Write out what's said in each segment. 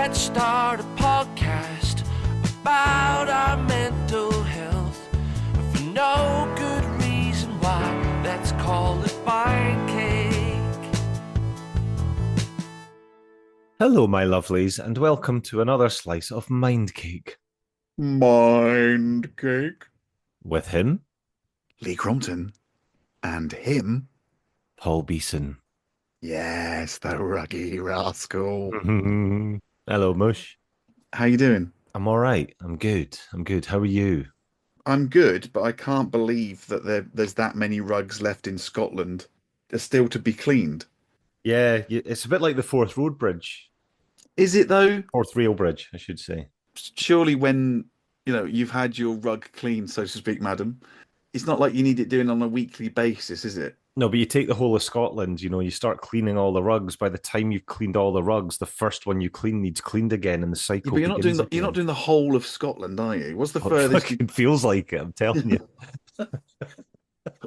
Let's start a podcast about our mental health. For no good reason why, let's call it Mind Cake. Hello, my lovelies, and welcome to another slice of Mind Cake. Mind Cake. With him, Lee Crompton. And him. Paul Beeson. Yes, the ruggy rascal. Hello, Mush. How you doing? I'm all right. I'm good. How are you? I'm good, but I can't believe that there's that many rugs left in Scotland. They're still to be cleaned. Yeah, it's a bit like the Forth Road Bridge. Is it though? Forth Rail Bridge, I should say. Surely when, you've had your rug cleaned, so to speak, madam, it's not like you need it doing on a weekly basis, is it? No, but you take the whole of Scotland, you start cleaning all the rugs. By the time you've cleaned all the rugs, the first one you clean needs cleaned again, and the cycle Yeah, but you're not doing the whole of Scotland, are you? What's the furthest? It feels like it, I'm telling you.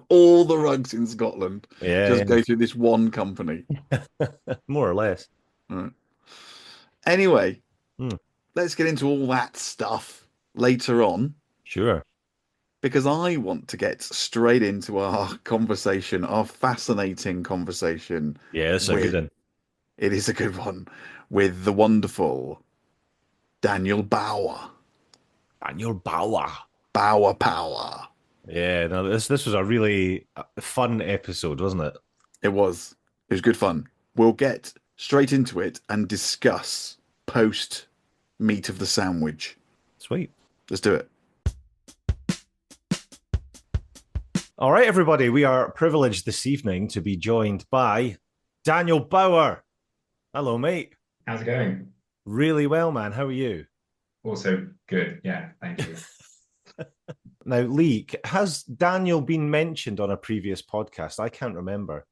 All the rugs in Scotland Yeah, go through this one company. more or less. All right. Anyway, let's get into all that stuff later on. Sure. Because I want to get straight into our conversation, our fascinating conversation. Yeah, it's a good one. It is a good one with the wonderful Daniel Bower. Daniel Bower. Bower Power. Yeah, no, this was a really fun episode, wasn't it? It was. It was good fun. We'll get straight into it and discuss post meat of the sandwich. Sweet. Let's do it. All right, everybody, we are privileged this evening to be joined by Daniel Bower. Hello, mate. How's it going? Really well, man. How are you? Also good. Yeah, thank you. Now, Lee, has Daniel been mentioned on a previous podcast? I can't remember.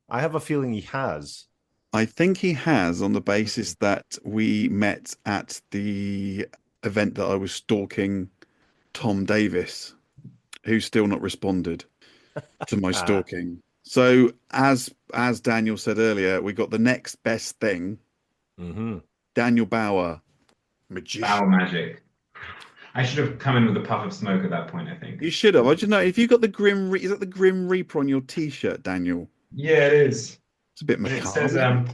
I have a feeling he has. I think he has, on the basis that we met at the event that I was stalking Tom Davis, who's still not responded to my stalking. So as Daniel said earlier, we got the next best thing. Daniel Bower, magician. Bower magic. I should have come in with a puff of smoke at that point, I think. You should have. I don't know if you got the Grim. Is that the Grim Reaper on your T-shirt, Daniel? Yeah, it is. It's a bit macabre.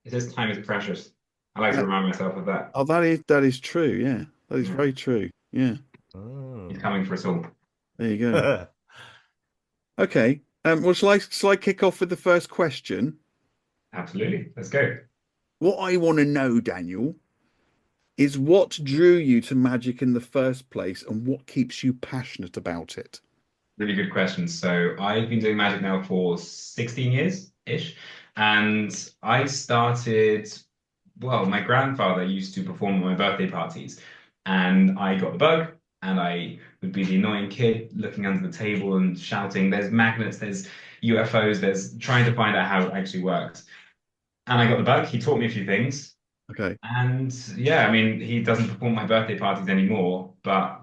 It says time is precious. I like to remind myself of that. Oh, that is true. Yeah, that is very true. Yeah. He's coming for us all. There you go. Okay. Well, shall I kick off with the first question? Absolutely. Let's go. What I want to know, Daniel, is what drew you to magic in the first place and what keeps you passionate about it? Really good question. So I've been doing magic now for 16 years-ish. And I started, my grandfather used to perform at my birthday parties. And I got the bug. And I would be the annoying kid looking under the table and shouting, there's magnets, there's UFOs, there's trying to find out how it actually works. And I got the bug. He taught me a few things. Okay. And yeah, I mean, he doesn't perform my birthday parties anymore, but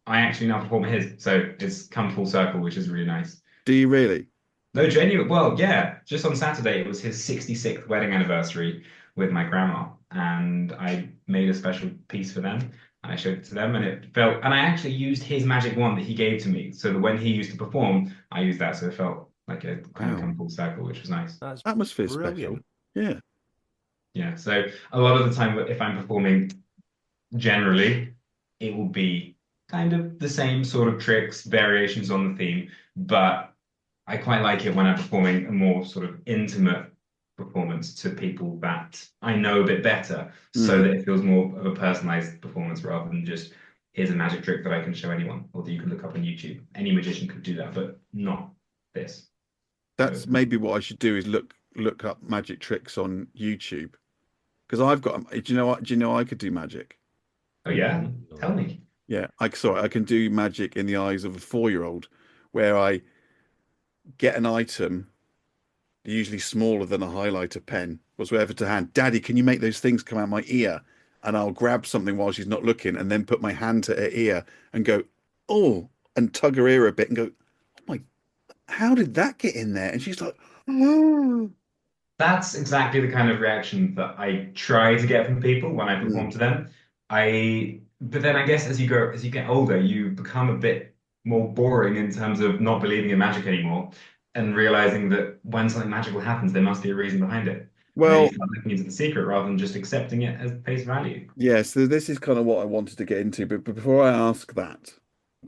I actually now perform at his. So it's come full circle, which is really nice. Do you really? No, genuine. Well, yeah, just on Saturday, it was his 66th wedding anniversary with my grandma. And I made a special piece for them. I showed it to them and and I actually used his magic wand that he gave to me. So that when he used to perform, I used that. So it felt like a kind of come full circle, which was nice. That's atmosphere brilliant. Special. Yeah. Yeah. So a lot of the time, if I'm performing, generally, it will be kind of the same sort of tricks, variations on the theme. But I quite like it when I'm performing a more sort of intimate performance to people that I know a bit better, so that it feels more of a personalized performance rather than just here's a magic trick that I can show anyone or that you can look up on YouTube. Any magician could do that, but not this. That's maybe what I should do is look up magic tricks on YouTube, because I've got. Do you know I could do magic? Oh yeah, tell me. Yeah, I can do magic in the eyes of a 4-year-old, where I get an item usually smaller than a highlighter pen whatsoever to hand. Daddy, can you make those things come out my ear? And I'll grab something while she's not looking and then put my hand to her ear and go, oh, and tug her ear a bit and go, oh my, how did that get in there? And she's like, oh. That's exactly the kind of reaction that I try to get from people when I perform to them. But then I guess as you get older, you become a bit more boring in terms of not believing in magic anymore and realizing that when something magical happens, there must be a reason behind it. And then you Well, start looking into the secret rather than just accepting it as face value. yeah, so this is kind of what I wanted to get into. But before I ask that,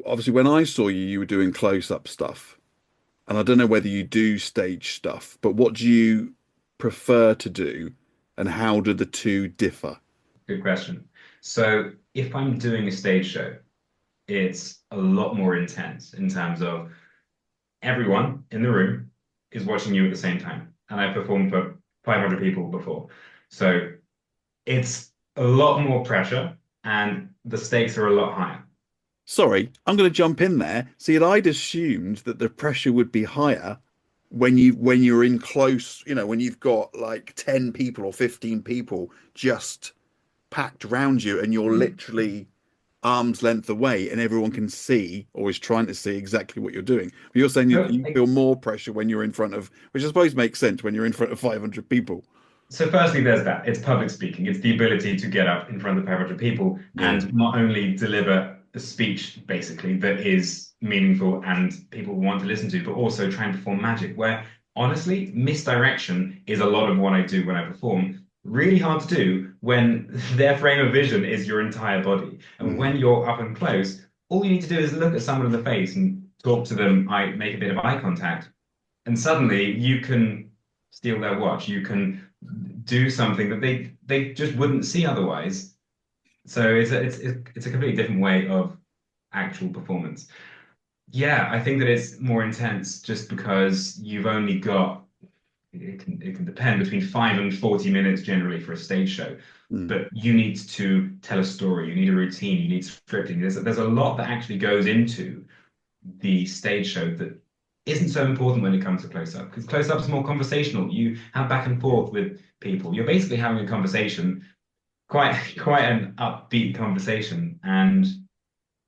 obviously, when I saw you, you were doing close-up stuff. And I don't know whether you do stage stuff, but what do you prefer to do, and how do the two differ? Good question. So if I'm doing a stage show, it's a lot more intense in terms of everyone in the room is watching you at the same time. And I performed for 500 people before. So it's a lot more pressure and the stakes are a lot higher. Sorry, I'm going to jump in there. See, I'd assumed that the pressure would be higher when you're in close, when you've got like 10 people or 15 people just packed around you and you're literally arm's length away and everyone can see or is trying to see exactly what you're doing. But you're saying So, you feel more pressure when you're in front of, which I suppose makes sense when you're in front of 500 people. so firstly, there's that. It's public speaking. It's the ability to get up in front of 500 people Yeah. and not only deliver a speech, basically, that is meaningful and people want to listen to, but also try and perform magic, where honestly, misdirection is a lot of what I do when I perform. Really hard to do when their frame of vision is your entire body. And when you're up and close, all you need to do is look at someone in the face and talk to them, I make a bit of eye contact, and suddenly you can steal their watch. You can do something that they just wouldn't see otherwise. So it's a completely different way of actual performance. Yeah, I think that it's more intense just because you've only got it can depend between 5 and 40 minutes generally for a stage show. But you need to tell a story, you need a routine, you need scripting. There's a lot that actually goes into the stage show that isn't so important when it comes to close-up, because close-up is more conversational. You have back and forth with people. You're basically having a conversation, quite an upbeat conversation, and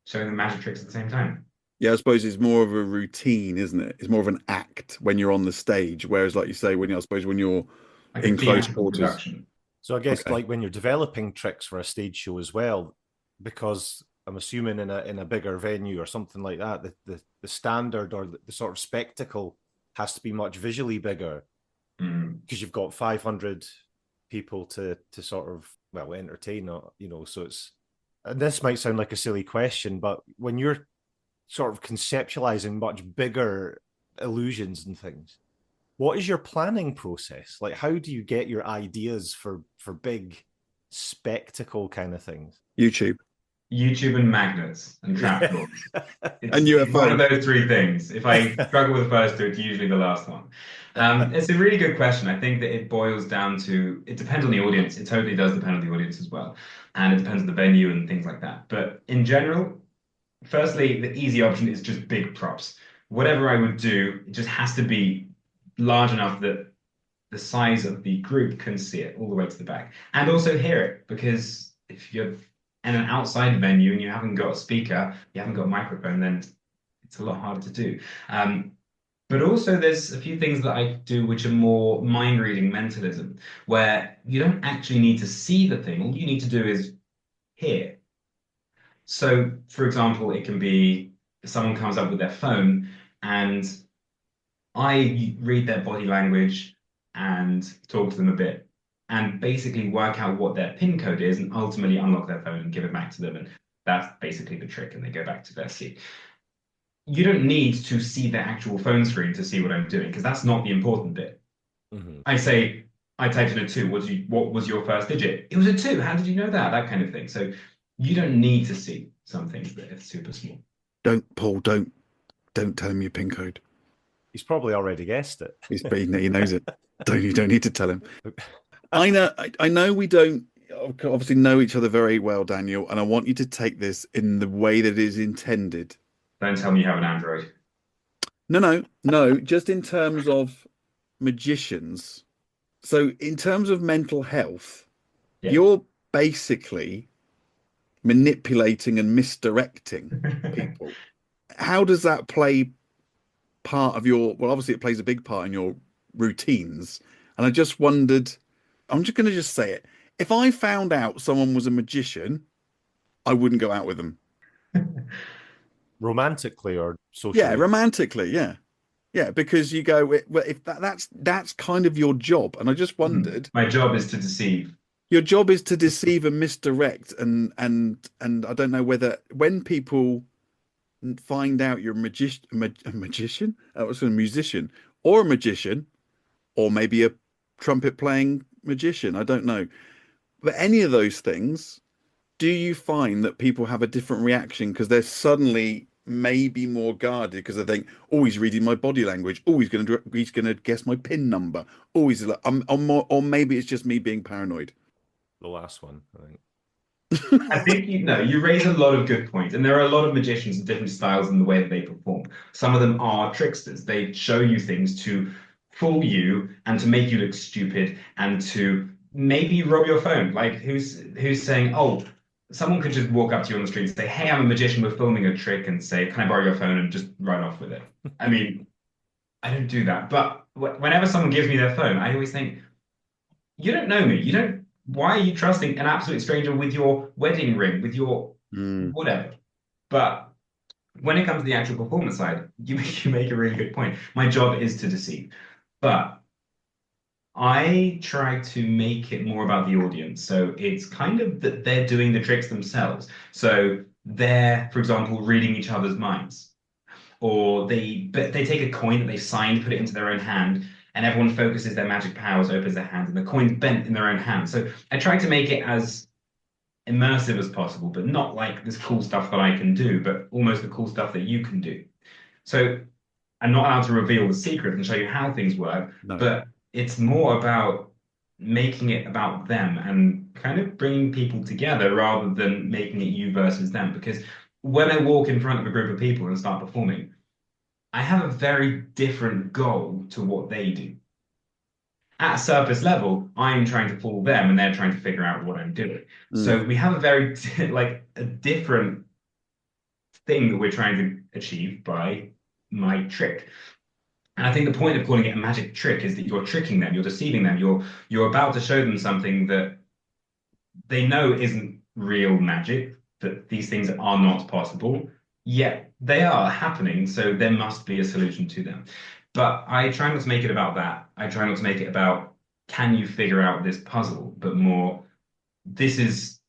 showing them magic tricks at the same time. Yeah, I suppose it's more of a routine, isn't it? It's more of an act when you're on the stage. Whereas, like you say, I suppose when you're Like a in close theatrical quarters. production. So I guess Okay. like when you're developing tricks for a stage show as well, because I'm assuming in a bigger venue or something like that, the standard or the sort of spectacle has to be much visually bigger because you've got 500 people to sort of entertain, so it's, and this might sound like a silly question, but when you're sort of conceptualizing much bigger illusions and things, what is your planning process? Like, how do you get your ideas for big spectacle kind of things? YouTube. And magnets and trapdoors. And It's one of UFO. those three things. If I struggle with the first two, it's usually the last one. It's a really good question. I think that it boils down to, it depends on the audience. It totally does depend on the audience as well. And it depends on the venue and things like that. But in general, firstly, the easy option is just big props. Whatever I would do, it just has to be large enough that the size of the group can see it all the way to the back and also hear it. Because if you're in an outside venue and you haven't got a speaker, you haven't got a microphone, then it's a lot harder to do. But also there's a few things that I do which are more mind reading mentalism, where you don't actually need to see the thing. All you need to do is hear. So, for example, it can be someone comes up with their phone and I read their body language and talk to them a bit and basically work out what their PIN code is and ultimately unlock their phone and give it back to them. And that's basically the trick. And they go back to their seat. You don't need to see their actual phone screen to see what I'm doing, because that's not the important bit. I say, I typed in a 2. What was your first digit? It was a 2. How did you know that? That kind of thing. So you don't need to see some things that are super small. Paul, don't tell him your PIN code. He's probably already guessed it. He knows it. You don't need to tell him. I know we don't obviously know each other very well, Daniel, and I want you to take this in the way that it is intended. Don't tell me you have an Android. No, just in terms of magicians. So in terms of mental health, you're basically manipulating and misdirecting people. How does that play part of your, well, obviously it plays a big part in your routines. And I just wondered, I'm just going to just say it. If I found out someone was a magician, I wouldn't go out with them. Romantically or Yeah, socially? romantically, yeah. Yeah, because you go, well, if that's kind of your job. And I just wondered, My job is to deceive. your job is to deceive and misdirect, and I don't know whether when people find out you're a magician, I was a musician, or a magician, or maybe a trumpet playing magician, I don't know. But any of those things, do you find that people have a different reaction because they're suddenly maybe more guarded because they think, oh, he's reading my body language, oh, he's gonna guess my pin number, oh, he's like, I'm more, or maybe it's just me being paranoid. The last one, I think. I think you raise a lot of good points, and there are a lot of magicians of different styles in the way that they perform. Some of them are tricksters. They show you things to fool you and to make you look stupid and to maybe rob your phone. Like who's saying, oh, someone could just walk up to you on the street and say, hey, I'm a magician, we're filming a trick, and say, can I borrow your phone, and just run off with it. I mean, I don't do that, but whenever someone gives me their phone, I always think, you don't know me. You don't. Why are you trusting an absolute stranger with your wedding ring, with your Mm. whatever? But when it comes to the actual performance side, you make a really good point. My job is to deceive, but I try to make it more about the audience. So it's kind of that they're doing the tricks themselves. So they're, for example, reading each other's minds, or they take a coin that they've signed, put it into their own hand, and everyone focuses their magic powers, opens their hands, and the coin's bent in their own hand. So I try to make it as immersive as possible, but not like this cool stuff that I can do, but almost the cool stuff that you can do. So I'm not allowed to reveal the secret and show you how things work, No. but it's more about making it about them and kind of bringing people together rather than making it you versus them. Because when I walk in front of a group of people and start performing, I have a very different goal to what they do. At a surface level, I'm trying to fool them and they're trying to figure out what I'm doing. So we have a very like a different thing that we're trying to achieve by my trick. And I think the point of calling it a magic trick is that you're tricking them, you're deceiving them, you're about to show them something that they know isn't real magic, that these things are not possible, yet they are happening, so there must be a solution to them. But I try not to make it about that. I try not to make it about, can you figure out this puzzle, but more, this is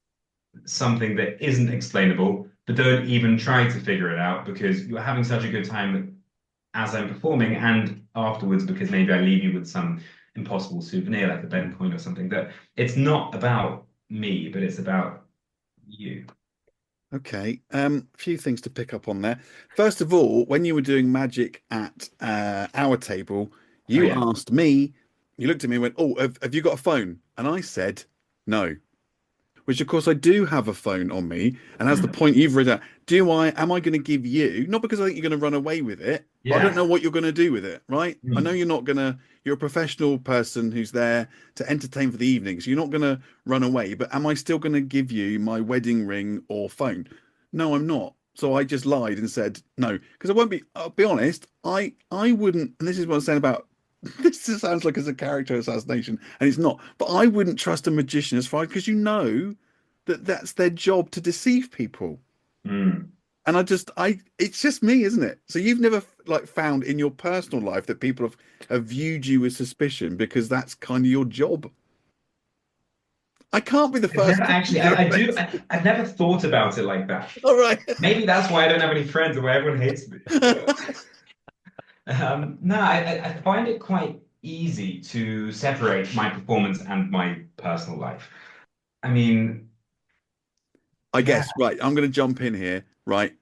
something that isn't explainable, but don't even try to figure it out because you're having such a good time as I'm performing and afterwards because maybe I leave you with some impossible souvenir like a bent coin or something, that it's not about me, but it's about you. Okay, a few things to pick up on there. First of all, when you were doing magic at our table, you asked me, you looked at me and went, oh, have you got a phone? And I said, no. Which of course I do have a phone on me. And as the point you've read out, am I going to give you, not because I think you're going to run away with it, but I don't know what you're going to do with it, right? I know you're a professional person who's there to entertain for the evening. So you're not going to run away, but am I still going to give you my wedding ring or phone? No, I'm not. So I just lied and said no, because I'll be honest, I wouldn't, and this is what I'm saying about, this sounds like it's a character assassination, and it's not. But I wouldn't trust a magician as far because you know that that's their job to deceive people. Mm. And it's just me, isn't it? So you've never like found in your personal life that people have viewed you with suspicion because that's kind of your job. I can't be the I've first. never actually, I do. I've never thought about it like that. All right. Maybe that's why I don't have any friends and why everyone hates me. No, I find it quite easy to separate my performance and my personal life. I mean, I guess, right. I'm going to jump in here, right?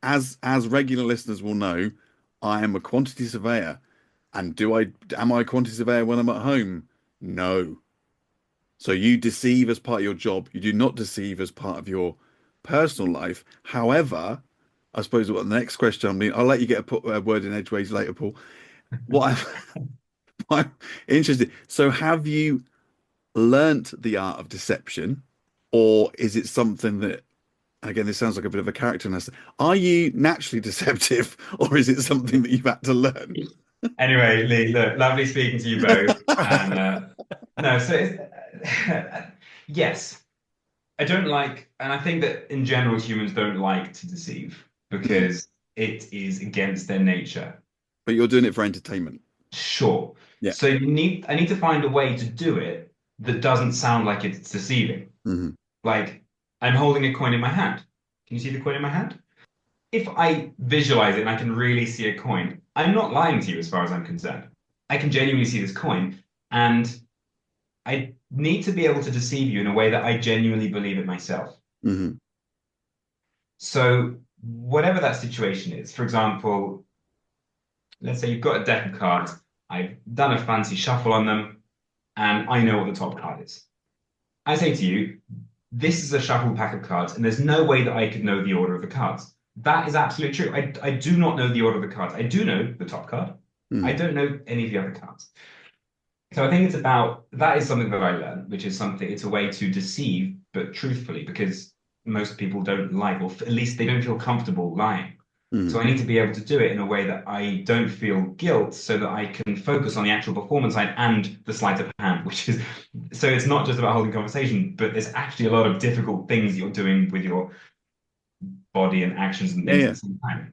As regular listeners will know, I am a quantity surveyor. And am I a quantity surveyor when I'm at home? No. So you deceive as part of your job. You do not deceive as part of your personal life. However, I suppose what the next question, I'll let you get a word in edgeways later, Paul. I'm interested. So have you learnt the art of deception, or is it something that, again, this sounds like a bit of a character analysis. Are you naturally deceptive, or is it something that you've had to learn? Anyway, Lee, look, lovely speaking to you both. And no, so yes, I don't like, and I think that in general humans don't like to deceive Mm. because it is against their nature. But you're doing it for entertainment. Sure. Yeah. So I need to find a way to do it that doesn't sound like it's deceiving. Hmm. Like I'm holding a coin in my hand. Can you see the coin in my hand? If I visualize it and I can really see a coin, I'm not lying to you as far as I'm concerned. I can genuinely see this coin, and I need to be able to deceive you in a way that I genuinely believe it myself. Hmm. So, whatever that situation is, for example, let's say you've got a deck of cards, I've done a fancy shuffle on them, and I know what the top card is. I say to you, this is a shuffled pack of cards, and there's no way that I could know the order of the cards. That is absolutely true. I do not know the order of the cards. I do know the top card. I Mm. don't know any of the other cards. So I think it's about that is something that I learned, which is something, it's a way to deceive, but truthfully, because most people don't like, or at least they don't feel comfortable lying. So Mm. I need to be able to do it in a way that I don't feel guilt so that I can focus on the actual performance side and the sleight of hand, which is so it's not just about holding conversation, but there's actually a lot of difficult things you're doing with your body and actions and Yeah, things at yeah. the same time.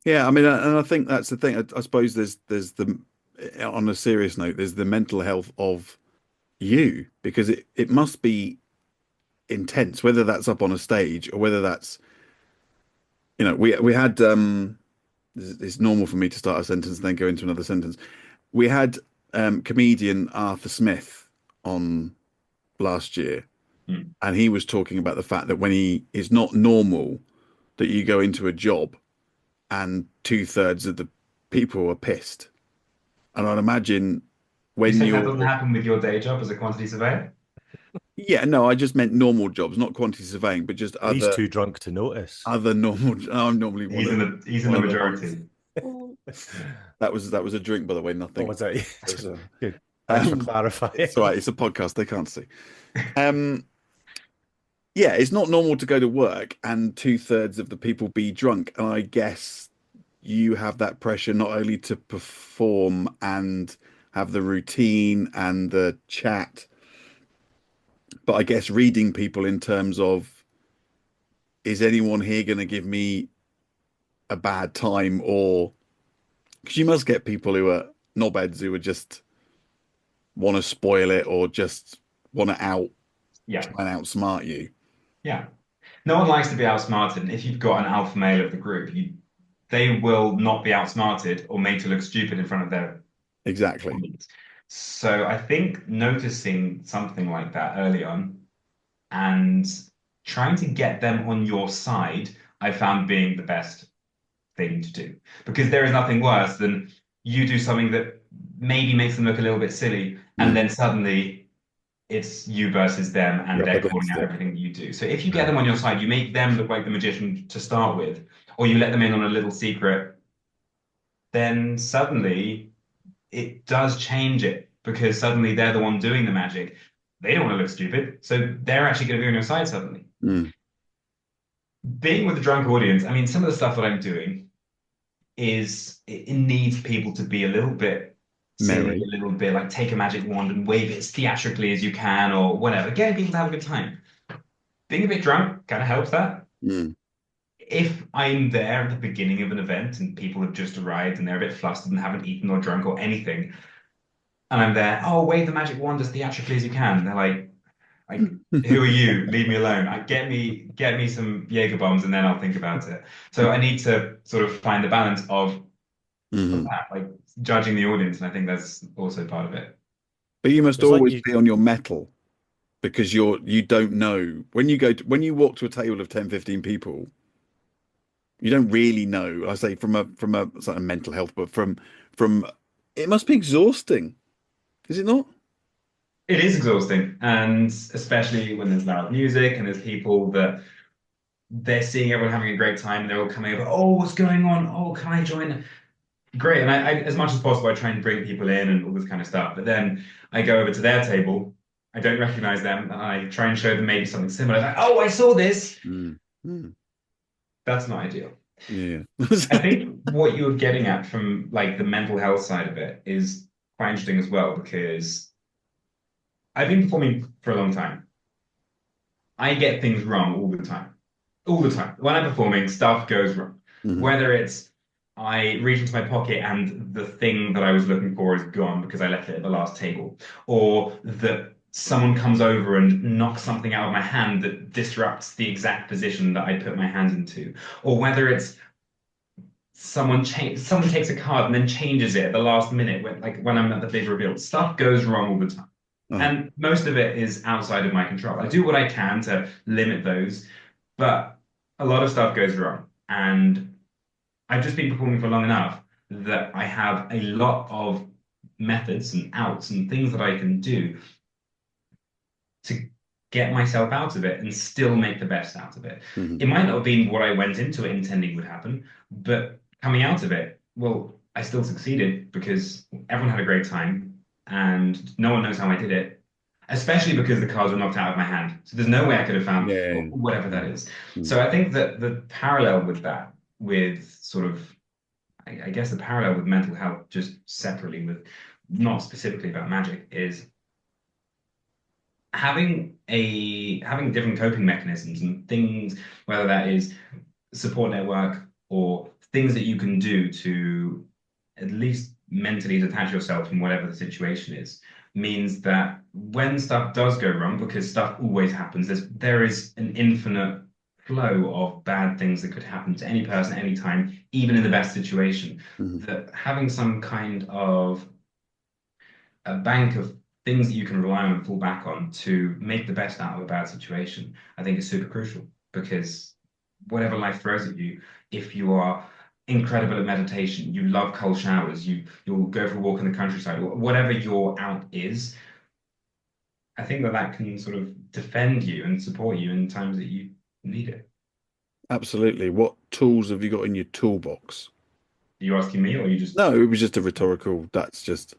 Yeah, I mean, and I think that's the thing. I suppose there's the on a serious note, there's the mental health of you because it must be intense, whether that's up on a stage or whether that's we had it's normal for me to start a sentence and then go into another sentence. We had comedian Arthur Smith on last year, Hmm. and he was talking about the fact that when he is not normal that you go into a job and two-thirds of the people are pissed. And I'd imagine You're when saying that you're, doesn't happen with your day job as a quantity surveyor? yeah, no, I just meant normal jobs, not quantity surveying, but just He's other too drunk to notice. normal. I'm normally He's in one the of the ones. majority. That was a drink, by the way, What nothing. was that? It was Good. Thanks for um, clarifying. it's all right. It's a podcast; they can't see. Um, yeah, it's not normal to go to work and two-thirds of the people be drunk, and I guess you have that pressure not only to perform and have the routine and the chat, but I guess reading people in terms of is anyone here going to give me a bad time, or because you must get people who are knobheads who are just want to spoil it or just want to Yeah, try and outsmart you. yeah. No one likes to be outsmarted, and if you've got an alpha male of the group, they will not be outsmarted or made to look stupid in front of their Exactly. colleagues. So I think noticing something like that early on and trying to get them on your side, I found being the best thing to do. Because there is nothing worse than you do something that maybe makes them look a little bit silly, and Mm. then suddenly it's you versus them, and You're up they're calling against out it. everything that you do. So if you get them on your side, you make them look like the magician to start with, or you let them in on a little secret, then suddenly it does change it because suddenly they're the one doing the magic. They don't want to look stupid, so they're actually going to be on your side suddenly. Mm. Being with a drunk audience, I mean, some of the stuff that I'm doing is it needs people to be a little bit silly, Merry. a little bit like take a magic wand and wave it as theatrically as you can, or whatever. Getting people to have a good time. Being a bit drunk kind of helps that. Mm. If I'm there at the beginning of an event and people have just arrived and they're a bit flustered and haven't eaten or drunk or anything, and I'm there, oh, wave the magic wand as theatrically as you can. And they're like, who are you? Leave me alone. Get me some Jaeger bombs and then I'll think about it. So I need to sort of find the balance of Mhm. that, like judging the audience, and I think that's also part of it. But you must It's like always you be on your mettle because you don't know when when you walk to a table of 10, 15 people, you don't really know. I say from a sort of mental health, but from it must be exhausting, is it not? It is exhausting, and especially when there's loud music and there's people that they're seeing everyone having a great time and they're all coming over. Oh, what's going on? Oh, can I join? Great. And as much as possible, I try and bring people in and all this kind of stuff. But then I go over to their table. I don't recognize them. And I try and show them maybe something similar. Like, oh, I saw this. Mm. Mm. That's not ideal. Yeah. I think what you were getting at from like the mental health side of it is quite interesting as well, because I've been performing for a long time. I get things wrong all the time. All the time. When I'm performing, stuff goes wrong. Mhm. Whether it's I reach into my pocket and the thing that I was looking for is gone because I left it at the last table, or that someone comes over and knocks something out of my hand that disrupts the exact position that I put my hand into, or whether it's someone takes a card and then changes it at the last minute when I'm at the big reveal. Stuff goes wrong all the time. Uh-huh. And most of it is outside of my control. I do what I can to limit those, but a lot of stuff goes wrong. And I've just been performing for long enough that I have a lot of methods and outs and things that I can do to get myself out of it and still make the best out of it. Mhm. It might not have been what I went into it intending would happen, but coming out of it, well, I still succeeded because everyone had a great time and no one knows how I did it, especially because the cards were knocked out of my hand. So there's no way I could have found Yeah. whatever that is. Mhm. So I think that the parallel with that, with sort of, I guess the parallel with mental health, just separately with not specifically about magic, is having different coping mechanisms and things, whether that is support network or things that you can do to at least mentally detach yourself from whatever the situation is, means that when stuff does go wrong, because stuff always happens, there is an infinite flow of bad things that could happen to any person at any time, even in the best situation. Mhm. That having some kind of a bank of things that you can rely on and fall back on to make the best out of a bad situation, I think is super crucial, because whatever life throws at you, if you are incredible at meditation, you love cold showers, you'll go for a walk in the countryside, whatever your out is, I think that can sort of defend you and support you in times that you need it. Absolutely. What tools have you got in your toolbox? Are you asking me or are you just No, it was just a rhetorical. That's just.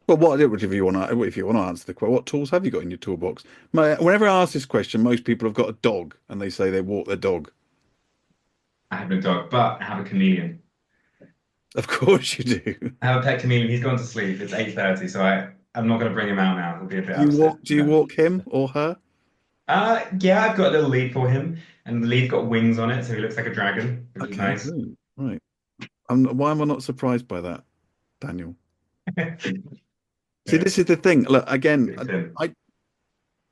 Well, what if you want to answer the question, what tools have you got in your toolbox? Whenever I ask this question, most people have got a dog and they say they walk their dog. I have no dog, but I have a chameleon. Of course you do. I have a pet chameleon. He's gone to sleep. It's 8:30, so I'm not going to bring him out now. He'll be a bit upset. Do you walk him or her? Yeah, I've got a little lead for him, and the lead's got wings on it, so he looks like a dragon, which is Okay, nice. brilliant. Right. Why am I not surprised by that, Daniel? See, Yeah, this is the thing. Look, again, it's him.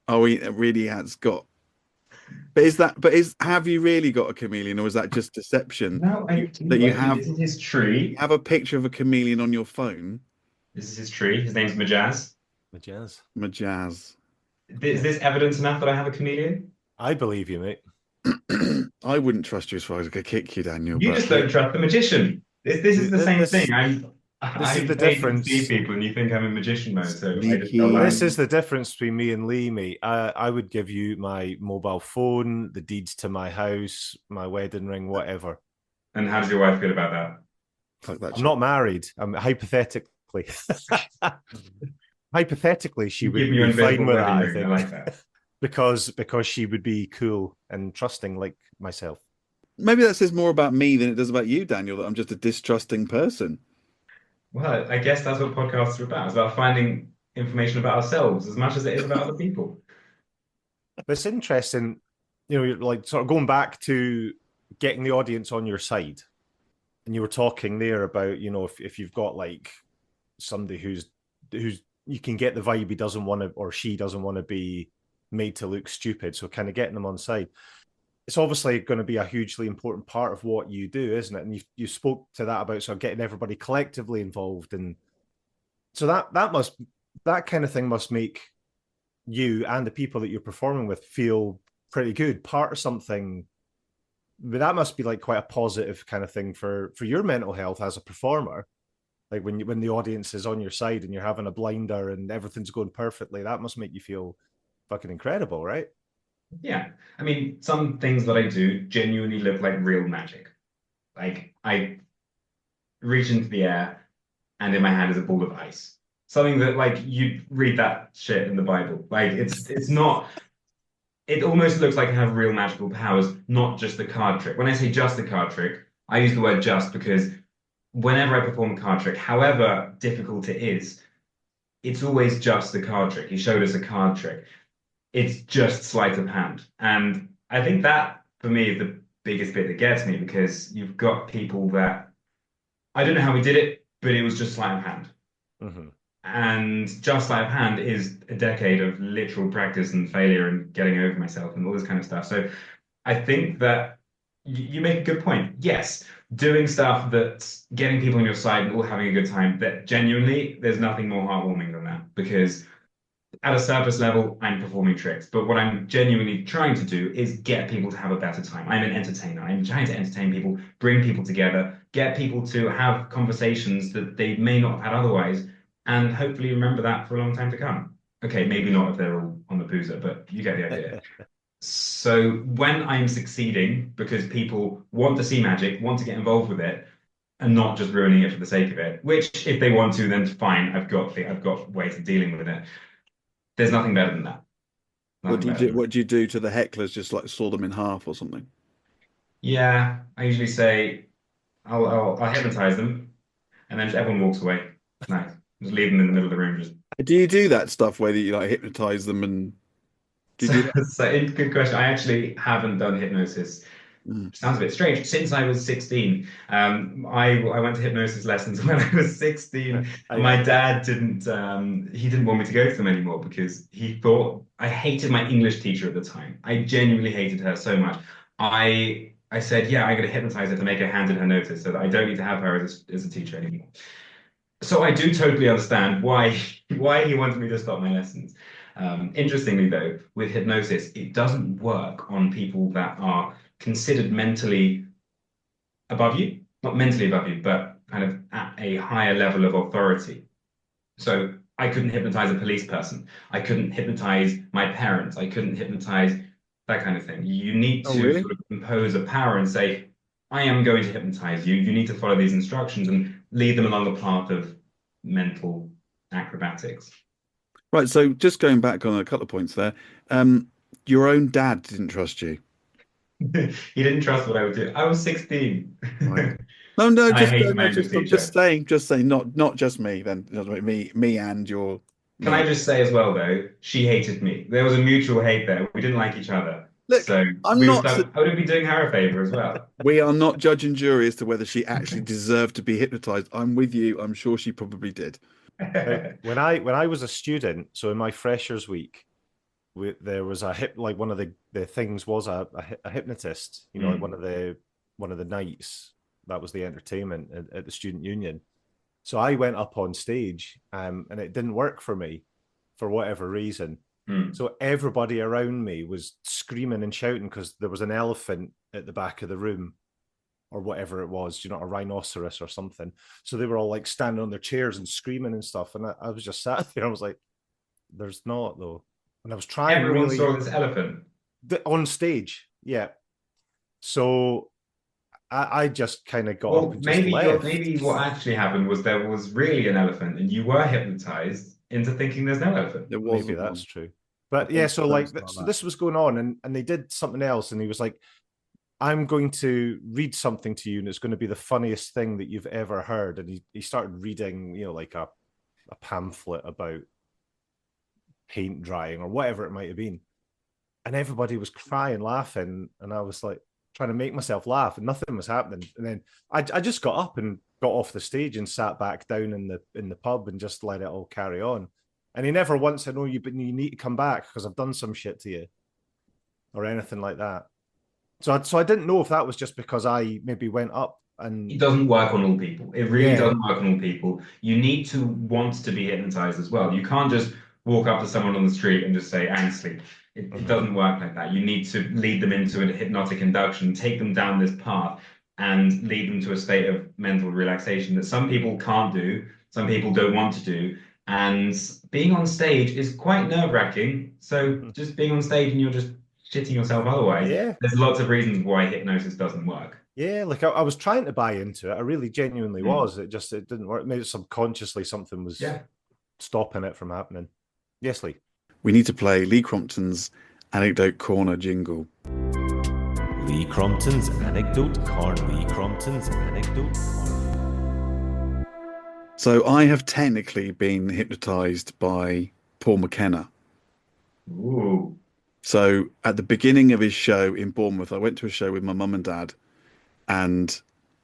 oh, he really has got. Have you really got a chameleon, or is that just deception? No, I That do. you I do. have This is his you tree. have a picture of a chameleon on your phone? This is his tree. His name's Majaz. The jazz. Majaz. Is this evidence enough that I have a chameleon? I believe you, mate. I wouldn't trust you as far as I could kick you, Daniel. You But just don't trust the magician. This is the same This- thing. this is I the pay to difference. see people, and you think I'm in magician mode, so I just Sneaky. tell This lies. is the difference between me and Lee, mate. I would give you my mobile phone, the deeds to my house, my wedding ring, whatever. And how does your wife feel about that? Fuck that I'm shit. not married. I'm hypothetically. Hypothetically, she You would give me your be fine invisible with wedding that, I ring. think. I like that. because she would be cool and trusting like myself. Maybe that says more about me than it does about you, Daniel, that I'm just a distrusting person. Well, I guess that's what podcasts are about. It's about finding information about ourselves as much as it is about other people. But it's interesting, you're like sort of going back to getting the audience on your side. And you were talking there about, if you've got like somebody who's you can get the vibe he doesn't want to, or she doesn't want to be made to look stupid. So kind of getting them on side. It's obviously going to be a hugely important part of what you do, isn't it? And you spoke to that about sort of getting everybody collectively involved. And so that kind of thing must make you and the people that you're performing with feel pretty good, part of something. But that must be like quite a positive kind of thing for your mental health as a performer. Like when the audience is on your side and you're having a blinder and everything's going perfectly, that must make you feel fucking incredible, right? Yeah. I mean, some things that I do genuinely look like real magic. Like I reach into the air and in my hand is a ball of ice. Something that like you read that shit in the Bible. Like it's not it almost looks like I have real magical powers, not just the card trick. When I say just the card trick, I use the word just because whenever I perform a card trick, however difficult it is, it's always just the card trick. He showed us a card trick. It's just sleight of hand. And I think that, for me, is the biggest bit that gets me because you've got people that, I don't know how we did it, but it was just sleight of hand. Mhm. And just sleight of hand is a decade of literal practice and failure and getting over myself and all this kind of stuff. So I think that you make a good point. Yes, doing stuff that's getting people on your side and all having a good time, that genuinely, there's nothing more heartwarming than that because at a surface level, I'm performing tricks. But what I'm genuinely trying to do is get people to have a better time. I'm an entertainer. I'm trying to entertain people, bring people together, get people to have conversations that they may not have had otherwise, and hopefully remember that for a long time to come. Okay, maybe not if they're all on the boozer, but you get the idea. So when I'm succeeding, because people want to see magic, want to get involved with it, and not just ruining it for the sake of it, which if they want to, then fine, I've got ways of dealing with it. There's nothing better than that. What Nothing do you better do? than What do you do to the hecklers? Just like saw them in half or something? Yeah, I usually say I'll hypnotize them, and then just everyone walks away. Nice. Just leave them in the middle of the room. Just Do you do that stuff where you like hypnotize them and do you so, do that? good question. I actually haven't done hypnosis. Mm. Sounds a bit strange. Since I was 16, I went to hypnosis lessons when I was 16. My dad he didn't want me to go to them anymore because he thought I hated my English teacher at the time. I genuinely hated her so much. I said, yeah, I'm going to hypnotize her to make her hand in her notice so that I don't need to have her as a teacher anymore. So I do totally understand why he wanted me to stop my lessons. Interestingly, though, with hypnosis, it doesn't work on people that are considered mentally above you, not mentally above you, but kind of at a higher level of authority. So I couldn't hypnotize a police person. I couldn't hypnotize my parents. I couldn't hypnotize that kind of thing. You need Oh, to really? sort of impose a power and say, I am going to hypnotize you. You need to follow these instructions and lead them along the path of mental acrobatics. Right. So just going back on a couple of points there, your own dad didn't trust you. He didn't trust what I would do. I was 16. Right. No, no, I just hated no, my English I'm teacher. just saying, not just me. Then me and your Can I me. just say as well, though, she hated me. There was a mutual hate there. We didn't like each other. Look, So I'm we were not. stuck. I would be doing her a favor as well. We are not judge and jury as to whether she actually deserved to be hypnotized. I'm with you. I'm sure she probably did. When I was a student, so in my freshers week, there was like one of the things was a hypnotist, like one of the nights that was the entertainment at the student union. So I went up on stage, and it didn't work for me for whatever reason. So everybody around me was screaming and shouting because there was an elephant at the back of the room or whatever it was, a rhinoceros or something. So they were all like standing on their chairs and screaming and stuff. And I was just sat there. I was like, there's not though. And I was trying Everyone really saw this elephant. on stage. Yeah. So I just kind of got Well, up and just left. maybe what actually happened was there was really an elephant and you were hypnotized into thinking there's no elephant. There Maybe wasn't that's one. true. But I yeah, think so that's like not so that. this was going on and they did something else and he was like, I'm going to read something to you and it's going to be the funniest thing that you've ever heard. And he started reading, like a pamphlet about paint drying or whatever it might have been. And everybody was crying, laughing. And I was like trying to make myself laugh and nothing was happening. And then I just got up and got off the stage and sat back down in the pub and just let it all carry on. And he never once said, "No, you need to come back because I've done some shit to you," or anything like that. So I didn't know if that was just because I maybe went up and It doesn't work on all people. It really yeah, doesn't work on all people. You need to want to be hypnotized as well. You can't just walk up to someone on the street and just say, I'm asleep. It doesn't work like that. You need to lead them into a hypnotic induction, take them down this path, and lead them to a state of mental relaxation that some people can't do, some people don't want to do. And being on stage is quite nerve-wracking. So just being on stage and you're just shitting yourself otherwise. yeah, There's lots of reasons why hypnosis doesn't work. yeah. Like I was trying to buy into it. I really genuinely was. It didn't work. Maybe subconsciously something was stopping it from happening. Yes, Lee. We need to play Lee Crompton's Anecdote Corner jingle. Lee Crompton's Anecdote Corner. Lee Crompton's Anecdote Corner. So I have technically been hypnotized by Paul McKenna. Ooh. So at the beginning of his show in Bournemouth, I went to a show with my mum and dad, and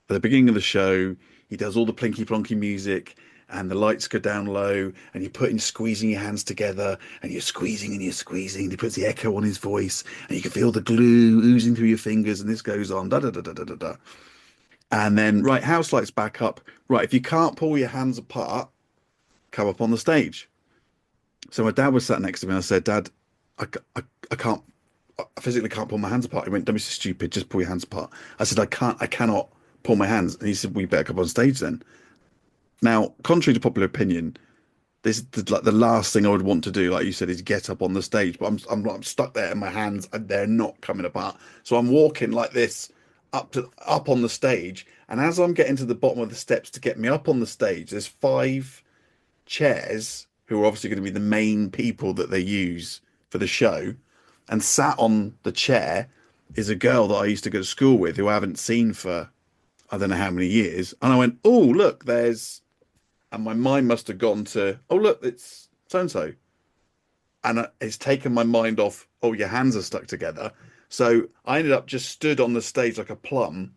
at the beginning of the show, he does all the plinky plonky music, and the lights go down low, and you're squeezing your hands together, and you're squeezing and you're squeezing, and he puts the echo on his voice, and you can feel the glue oozing through your fingers, and this goes on, da da da da da da da. And then, right, house lights back up. Right, if you can't pull your hands apart, come up on the stage. So my dad was sat next to me, and I said, Dad, I can't, I physically can't pull my hands apart. He went, don't be so stupid, just pull your hands apart. I said, I cannot pull my hands. And he said, we better come on stage then. Now, contrary to popular opinion, this is the last thing I would want to do, like you said, is get up on the stage. But I'm stuck there, and my hands, they're not coming apart. So I'm walking like this up on the stage, and as I'm getting to the bottom of the steps to get me up on the stage, there's 5 chairs who are obviously going to be the main people that they use for the show, and sat on the chair is a girl that I used to go to school with, who I haven't seen for I don't know how many years. And I went, oh look, and my mind must have gone to, oh look, it's so and so, and it's taken my mind off, oh, your hands are stuck together. So I ended up just stood on the stage like a plum,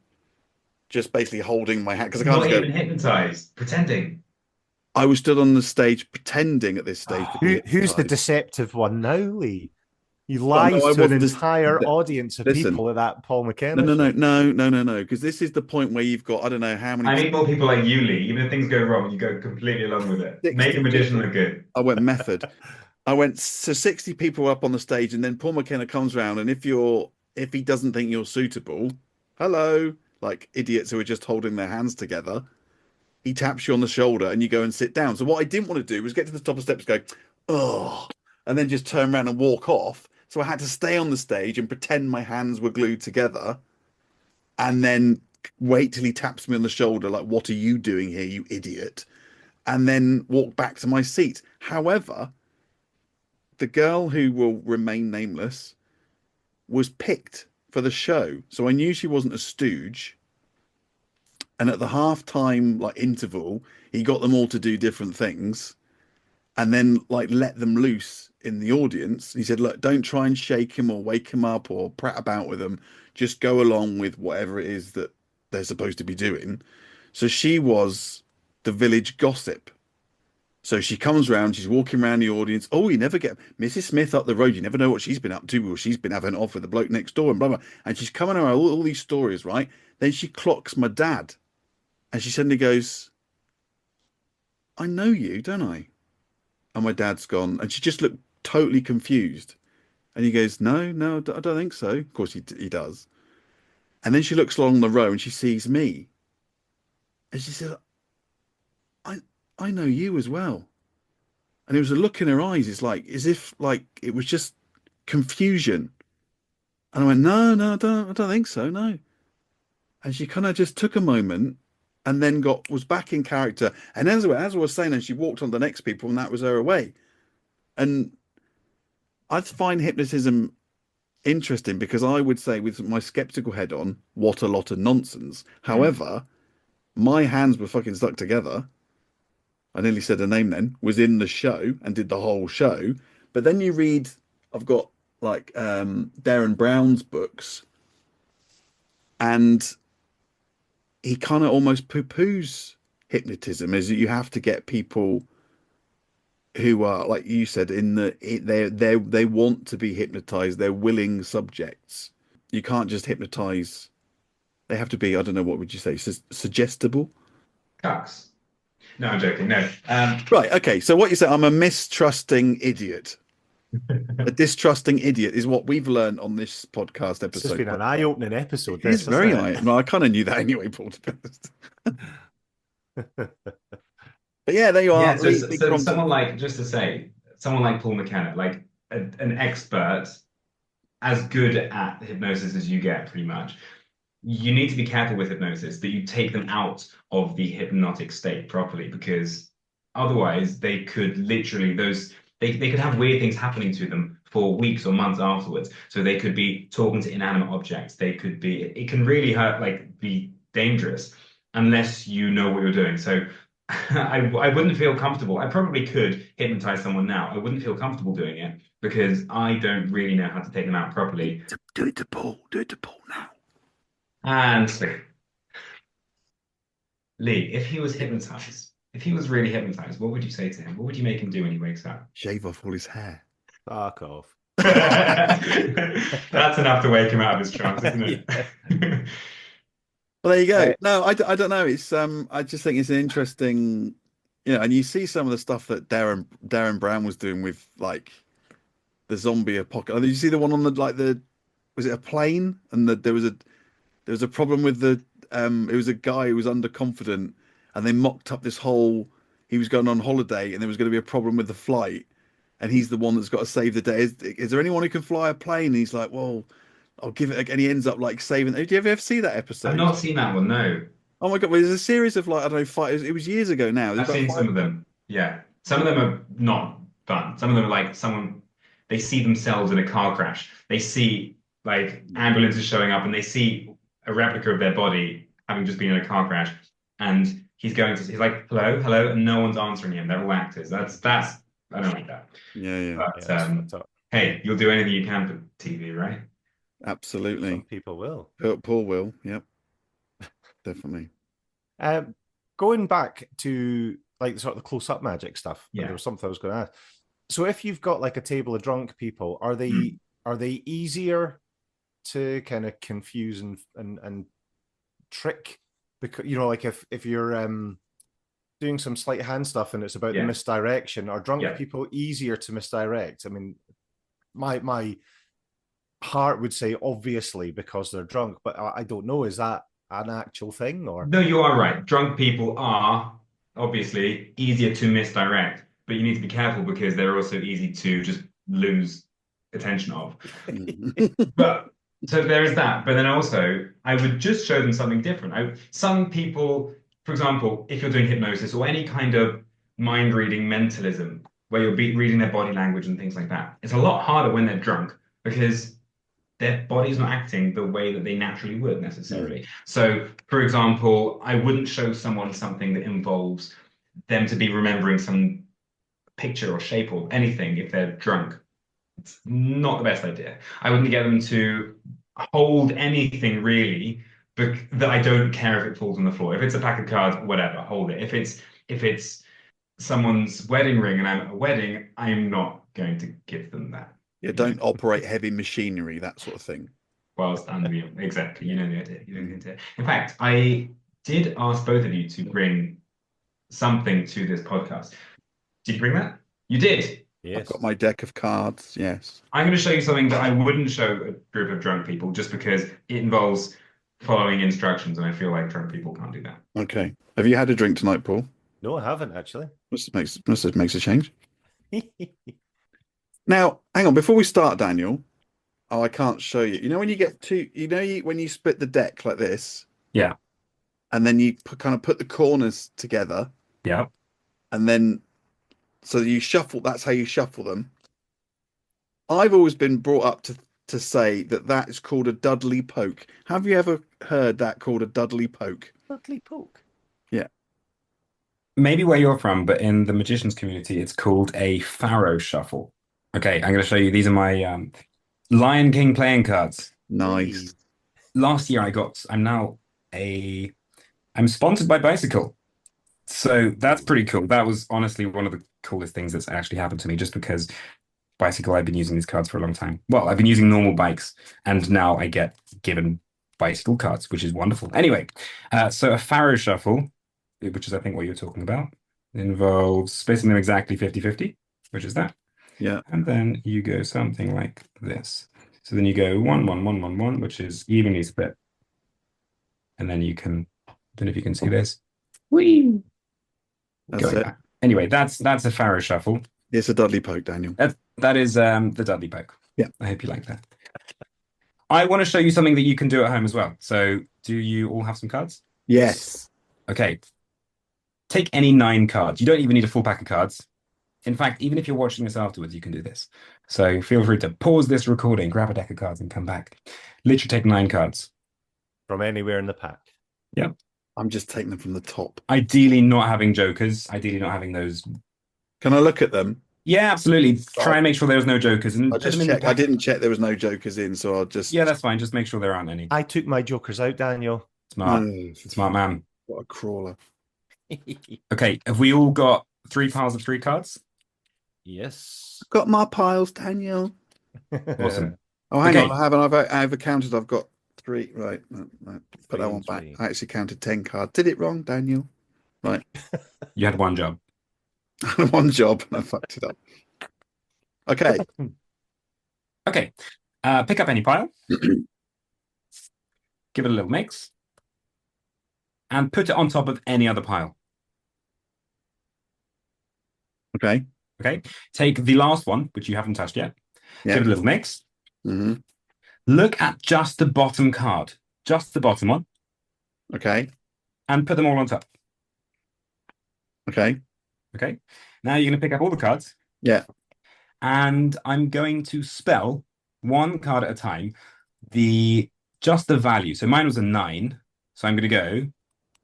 just basically holding my hand, because I can't Not go. even hypnotized, pretending. I was stood on the stage pretending at this stage to be Who's the hypnotized. deceptive one now, Lee? You Well, lied no, I to an wasn't entire audience of Listen. people at that Paul McKenna No, show. because this is the point where you've got, I don't know how many. I need more people like you, Lee. Even if things go wrong, you go completely along with it. 60 Make a magician people. look good. I went method. I went, so 60 people up on the stage, and then Paul McKenna comes round, and if he doesn't think you're suitable, hello, like idiots who are just holding their hands together, he taps you on the shoulder and you go and sit down. So what I didn't want to do was get to the top of the steps, go, oh, and then just turn around and walk off. So I had to stay on the stage and pretend my hands were glued together, and then wait till he taps me on the shoulder, like, what are you doing here, you idiot? And then walk back to my seat. However, the girl who will remain nameless was picked for the show. So I knew she wasn't a stooge. And at the halftime like interval, he got them all to do different things, and then like let them loose in the audience. He said, look, don't try and shake him or wake him up or prat about with them. Just go along with whatever it is that they're supposed to be doing. So she was the village gossip. So she comes round, she's walking around the audience. Oh, you never get Mrs. Smith up the road. You never know what she's been up to. Or she's been having it off with the bloke next door and blah, blah. And she's coming around all these stories, right? Then she clocks my dad. And she suddenly goes, I know you, don't I? And my dad's gone. And she just looked totally confused. And he goes, no, I don't think so. Of course he does. And then she looks along the row and she sees me. And she said, I know you as well. And it was a look in her eyes. It's like, as if like it was just confusion. And I went, no, I don't think so, no. And she kind of just took a moment and then was back in character. And as I was saying, and she walked on the next people, and that was her away. And I find hypnotism interesting because I would say, with my skeptical head on, what a lot of nonsense. However, my hands were fucking stuck together. I nearly said her name then, was in the show and did the whole show. But then you read, I've got like Darren Brown's books, and he kind of almost poo-poos hypnotism, is that you have to get people who are, like you said, they want to be hypnotized. They're willing subjects. You can't just hypnotize. They have to be, I don't know, what would you say, suggestible? Cucks. No, I'm joking. No. Right. Okay. So what you say, I'm a mistrusting idiot. A distrusting idiot is what we've learned on this podcast episode. It's just been an eye-opening episode. It is very eye-opening. No, I kind of knew that anyway, Paul, to be honest. But yeah, there you are. Yeah, so someone like, just to say, someone like Paul McKenna, like an expert, as good at hypnosis as you get, pretty much. You need to be careful with hypnosis that you take them out of the hypnotic state properly, because otherwise they could literally, those They could have weird things happening to them for weeks or months afterwards. So they could be talking to inanimate objects. They could be, it can really hurt, like be dangerous unless you know what you're doing. So I wouldn't feel comfortable. I probably could hypnotize someone now. I wouldn't feel comfortable doing it because I don't really know how to take them out properly. Do it to Paul. Do it to Paul now. And so, Lee, if he was hypnotized, if he was really hypnotized, what would you say to him? What would you make him do when he wakes up? Shave off all his hair. Fuck off. That's enough to wake him out of his trance, isn't it? Well, there you go. Right. No, I don't know. It's I just think it's an interesting, and you see some of the stuff that Darren Brown was doing with like the zombie apocalypse. Did you see the one on was it a plane? And there was a problem with it was a guy who was underconfident, and they mocked up this whole. He was going on holiday, and there was going to be a problem with the flight, and he's the one that's got to save the day. Is there anyone who can fly a plane? And he's like, well, I'll give it, and he ends up like saving. Did you ever see that episode? I've not seen that one, no. Oh my God! Well, there's a series of like I don't know, five. It was years ago now. I've seen some of them. Yeah, some of them are not fun. Some of them are like they see themselves in a car crash. They see like ambulances showing up, and they see a replica of their body having just been in a car crash, and he's like, hello, hello, and no one's answering him. They're all actors. That's I don't like that. Yeah. But hey, you'll do anything you can for TV, right? Absolutely. Some people will. Paul will. Yep. Definitely. Going back to like sort of the close-up magic stuff. Yeah. There was something I was going to ask. So if you've got like a table of drunk people, are they easier to kind of confuse and trick? Because like if you're doing some sleight of hand stuff and it's about the misdirection, are drunk people easier to misdirect? I mean, my heart would say obviously because they're drunk, but I don't know. Is that an actual thing or? No, you are right. Drunk people are obviously easier to misdirect, but you need to be careful because they're also easy to just lose attention of. But so there is that. But then also, I would just show them something different. Some people, for example, if you're doing hypnosis or any kind of mind reading mentalism, where you're reading their body language and things like that, it's a lot harder when they're drunk because their body's not acting the way that they naturally would necessarily. So, for example, I wouldn't show someone something that involves them to be remembering some picture or shape or anything if they're drunk. It's not the best idea. I wouldn't get them to hold anything really that I don't care if it falls on the floor. If it's a pack of cards, whatever, hold it. If it's someone's wedding ring and I'm at a wedding, I'm not going to give them that. Yeah, don't operate heavy machinery, that sort of thing. Whilst under the exactly, you know the idea. You know the idea. In fact, I did ask both of you to bring something to this podcast. Did you bring that? You did. Yes. I've got my deck of cards. Yes. I'm going to show you something that I wouldn't show a group of drunk people just because it involves following instructions, and I feel like drunk people can't do that. Okay. Have you had a drink tonight, Paul? No, I haven't actually. Must makes a change. Now, hang on. Before we start, Daniel. Oh, I can't show you. You know when you get to, when you split the deck like this. Yeah. And then you kind of put the corners together. Yeah. And then, so you shuffle. That's how you shuffle them. I've always been brought up to say that is called a Dudley poke. Have you ever heard that called a Dudley poke? Dudley poke. Yeah. Maybe where you're from, but in the magicians community, it's called a Pharaoh shuffle. Okay, I'm going to show you. These are my Lion King playing cards. Nice. Last year I'm sponsored by Bicycle. So that's pretty cool. That was honestly one of the coolest things that's actually happened to me, just because Bicycle, I've been using these cards for a long time. Well, I've been using normal bikes, and now I get given Bicycle cards, which is wonderful. Anyway, so a Pharaoh shuffle, which is I think what you're talking about, involves splitting them exactly 50-50, which is that. Yeah. And then you go something like this. So then you go 1, 1, 1, 1, 1, which is evenly split. And then you can, I don't know if you can see this. Whee! That's Going it. back. Anyway, that's a Pharaoh shuffle. It's a Dudley poke, Daniel. That is the Dudley poke. Yeah. I hope you like that. I want to show you something that you can do at home as well. So do you all have some cards? Yes. Okay. Take any 9 cards. You don't even need a full pack of cards. In fact, even if you're watching this afterwards, you can do this. So feel free to pause this recording, grab a deck of cards, and come back. Literally take 9 cards. From anywhere in the pack. Yep. I'm just taking them from the top. Ideally, not having jokers. Ideally, not having those. Can I look at them? Yeah, absolutely. Try and make sure there's no jokers. And I put just them in the checked. I pack. didn't check there was no jokers in, so I'll just. Yeah, that's fine. Just make sure there aren't any. I took my jokers out, Daniel. Smart. No. Smart man. What a crawler. Okay, have we all got 3 piles of 3 cards? Yes. Got my piles, Daniel. Awesome. Oh, hang Okay. on. I haven't. I've counted. I've got 3. Right. No. Put 3 that and one back. 3. I actually counted 10 cards. Did it wrong, Daniel? Right. You had one job. One job and I fucked it up. Okay. Okay. Pick up any pile. Give it a little mix. And put it on top of any other pile. Okay. Okay. Take the last one, which you haven't touched yet. Yeah. Give it a little mix. hmm Look at just the bottom card. Just the bottom one. Okay. And put them all on top. Okay. Okay. Now you're going to pick up all the cards. Yeah. And I'm going to spell one card at a time just the value. So mine was a 9. So I'm going to go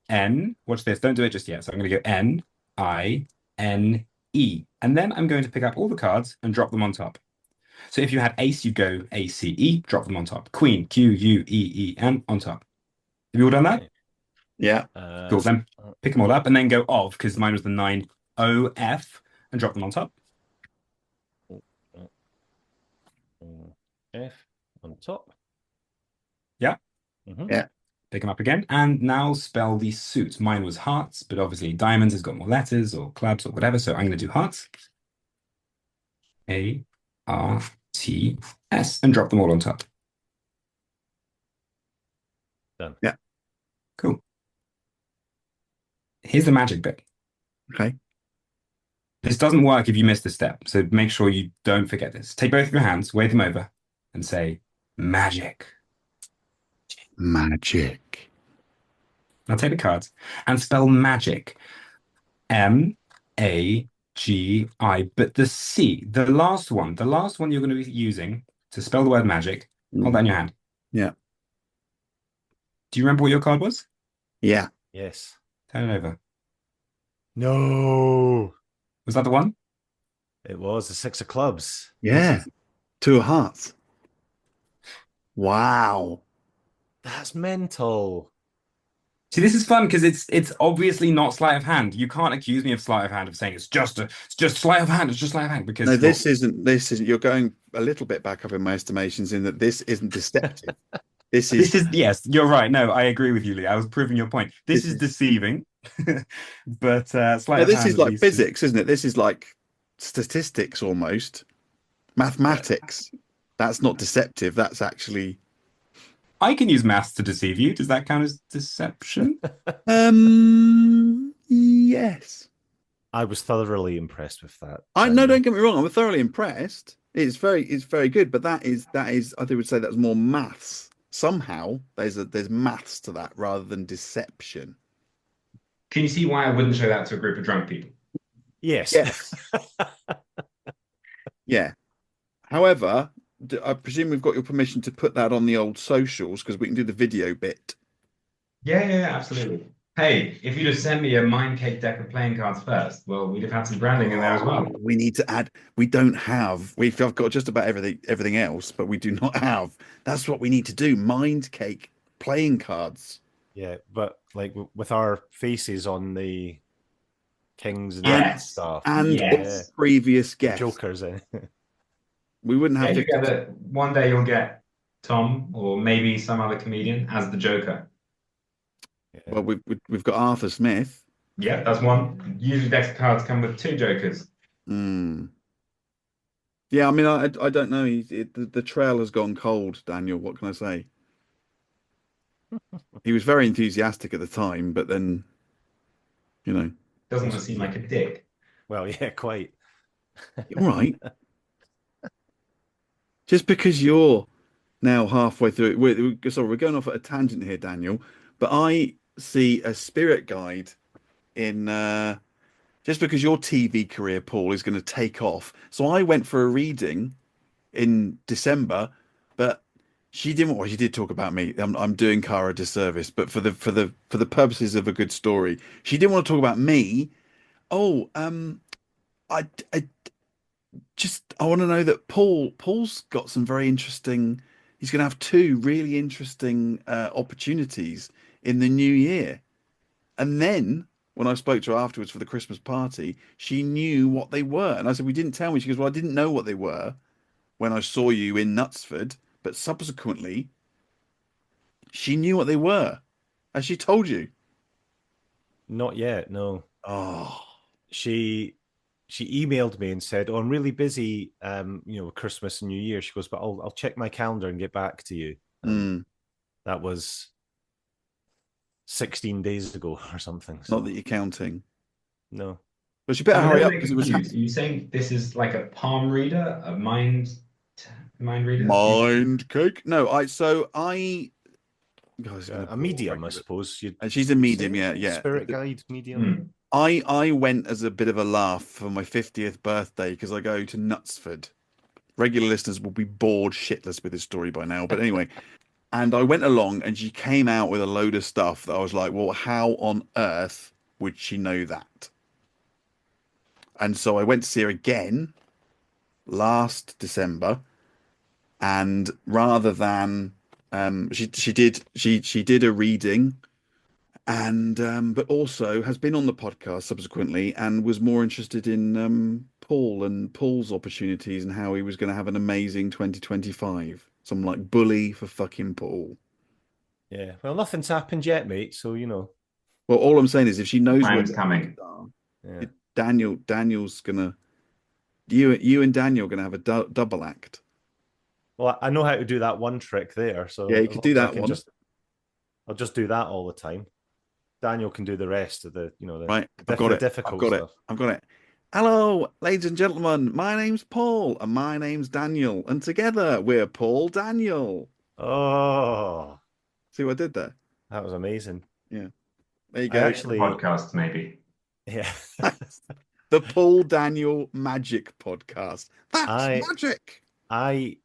N. Watch this. Don't do it just yet. So I'm going to go N-I-N-E. And then I'm going to pick up all the cards and drop them on top. So if you had ace, you go A-C-E, drop them on top. Queen, Q-U-E-E-N on top. Have you all done that? Yeah. Cool. Then pick them all up and then go of, because mine was the 9 O-F, and drop them on top. F on top. Yeah. Yeah. Pick them up again. And now spell the suit. Mine was hearts, but obviously diamonds has got more letters or clubs or whatever. So I'm going to do hearts. A-R-T-S, and drop them all on top. Done. Yeah. Cool. Here's the magic bit. Okay. This doesn't work if you miss this step. So make sure you don't forget this. Take both of your hands, wave them over, and say magic. Magic. Now take the cards and spell magic. M-A-G-I. But the C, the last one you're going to be using to spell the word magic, hold that in your hand. Yeah. Do you remember what your card was? Yeah. Yes. Turn it over. No. Was that the one? It was the 6 of clubs. Yeah. 2 of hearts. Wow. That's mental. See, this is fun because it's obviously not sleight of hand. You can't accuse me of sleight of hand of saying it's just sleight of hand. It's just sleight of hand because No, this isn't. You're going a little bit back up in my estimations in that this isn't deceptive. This is yes, you're right. No, I agree with you, Lee. I was proving your point. This is deceiving, but sleight of this hand is at like least physics, isn't it? This is like statistics almost, mathematics. That's not deceptive. That's actually. I can use maths to deceive you. Does that count as deception? Yes. I was thoroughly impressed with that. No, don't get me wrong. I'm thoroughly impressed. It's very good, but that is I would say that's more maths. Somehow there's maths to that rather than deception. Can you see why I wouldn't show that to a group of drunk people? Yes. Yes. Yeah. However, I presume we've got your permission to put that on the old socials because we can do the video bit. Yeah, absolutely. Hey, if you'd have sent me a mind cake deck of playing cards first, well, we'd have had some branding in there as well. We need to add. We've got just about everything else, but we do not have. That's what we need to do. Mind cake playing cards. Yeah, but like with our faces on the kings and Yes. stuff. And Yes. previous guests. Jokers. We wouldn't have Yeah, to. one day you'll get Tom or maybe some other comedian as the Joker. Yeah. Well, we've got Arthur Smith. Yeah, that's one. Usually decks of cards come with 2 Jokers. Yeah, I mean, I don't know. The trail has gone cold, Daniel. What can I say? He was very enthusiastic at the time, but then, Doesn't want to seem like a dick. Well, yeah, quite. all right. Just because you're now halfway through it, we're going off at a tangent here, Daniel. But I see a spirit guide in just because your TV career, Paul, is going to take off. So I went for a reading in December, but she didn't. Well, she did talk about me. I'm doing Cara a disservice, but for the purposes of a good story, she didn't want to talk about me. Oh, I just I want to know that Paul's got some very interesting. He's going to have two really interesting opportunities in the new year. And then when I spoke to her afterwards for the Christmas party, she knew what they were. And I said, "We didn't tell me." She goes, "Well, I didn't know what they were when I saw you in Knutsford, but subsequently she knew what they were." Has she told you? Not yet, no. Oh, She emailed me and said, "Oh, I'm really busy, Christmas and New Year." She goes, "But I'll check my calendar and get back to you." That was 16 days ago or something. So not that you're counting. no. But she better I'm a hurry little up bit because it was confused. Are you saying this is like a palm reader, a mind reader? mind cake. No, I guys, A medium, I suppose. and she's a you'd medium, say? yeah. Spirit guide medium. Hmm. I went as a bit of a laugh for my 50th birthday because I go to Knutsford. Regular listeners will be bored shitless with this story by now, but anyway. And I went along and she came out with a load of stuff that I was like, well, how on earth would she know that? And so I went to see her again last December, and rather than she did a reading, and but also has been on the podcast subsequently and was more interested in Paul and Paul's opportunities and how he was going to have an amazing 2025. Some like bully for fucking Paul. Yeah. Well, nothing's happened yet, mate. So Well, all I'm saying is if she knows where Time's the coming. things are, yeah. Daniel's gonna you and Daniel are gonna have a double act. Well, I know how to do that one trick there. So Yeah, you as could long do as I that can one. I'll just do that all the time. Daniel can do the rest of the Right, the, I've got the it. difficult I've got stuff. it. I've got it. Hello, ladies and gentlemen. My name's Paul, and my name's Daniel, and together we're Paul Daniel. Oh, See what I did there? that was amazing. Yeah, there you I go. actually, Podcast, maybe. yeah, The Paul Daniel Magic Podcast. That's I magic. I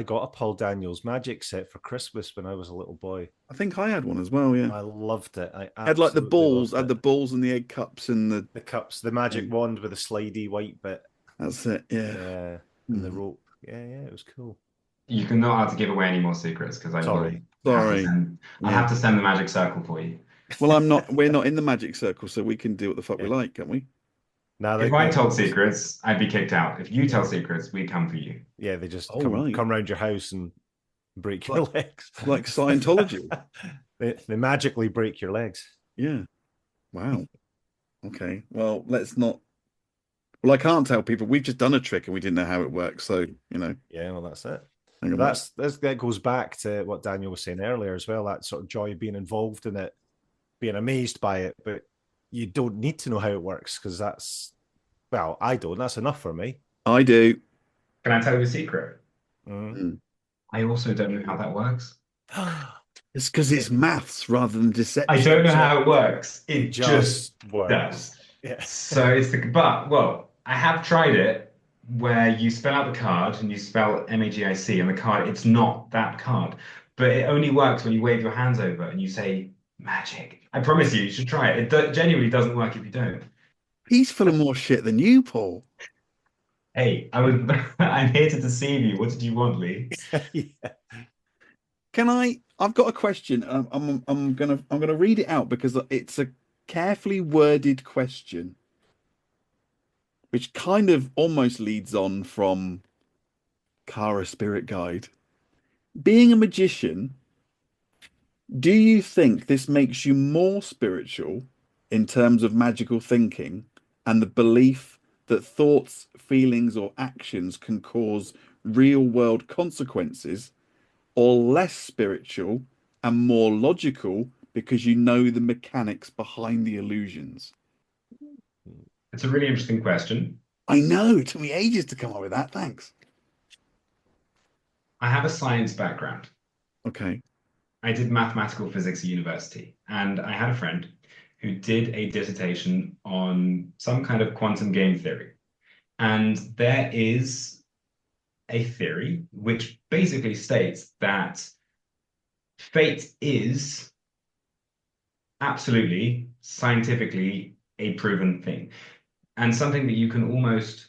got a Paul Daniels magic set for Christmas when I was a little boy. I think I had one as well. Yeah, I loved it. I I had like the absolutely balls. I loved had the it. balls and the egg cups and the. The cups, the magic wand with the slidey white bit. That's it. Yeah. Yeah, and the rope. Yeah, yeah, it was cool. You can not have to give away any more secrets because I Sorry. will have to Sorry. send. I Yeah. have to send the magic circle for you. Well, I'm not. We're not in the magic circle, so we can do what the fuck we Yeah. like, can't we? Now If I told secrets, I'd be kicked out. If you tell secrets, we come for you. yeah, they just Oh, come right. come round your house and break your legs. Like Scientology. They magically break your legs. Yeah. Wow. Okay. Well, let's not. Well, I can't tell people. We've just done a trick and we didn't know how it works. So, Yeah, well, that's it. hang But on. that goes back to what Daniel was saying earlier as well. That sort of joy of being involved in it, being amazed by it, but you don't need to know how it works because I don't. That's enough for me. I do. Can I tell you a secret? Mm. I also don't know how that works. It's because it's maths rather than deception. I don't know how it works. It just just works. does. Yeah. So it's I have tried it where you spell out the card and you spell MAGIC and the card, it's not that card. But it only works when you wave your hands over and you say magic. I promise you should try it. It genuinely doesn't work if you don't. He's full of more shit than you, Paul. Hey, I'm here to deceive you. What did you want, Lee? Yeah. Can I? I've got a question. I'm gonna read it out because it's a carefully worded question, which kind of almost leads on from Kara Spirit Guide. Being a magician, do you think this makes you more spiritual in terms of magical thinking and the belief that thoughts, feelings, or actions can cause real world consequences, or less spiritual and more logical because you know the mechanics behind the illusions? It's a really interesting question. I know, it took me ages to come up with that. Thanks. I have a science background. Okay. I did mathematical physics at university, and I had a friend who did a dissertation on some kind of quantum game theory. And there is a theory which basically states that fate is absolutely scientifically a proven thing and something that you can almost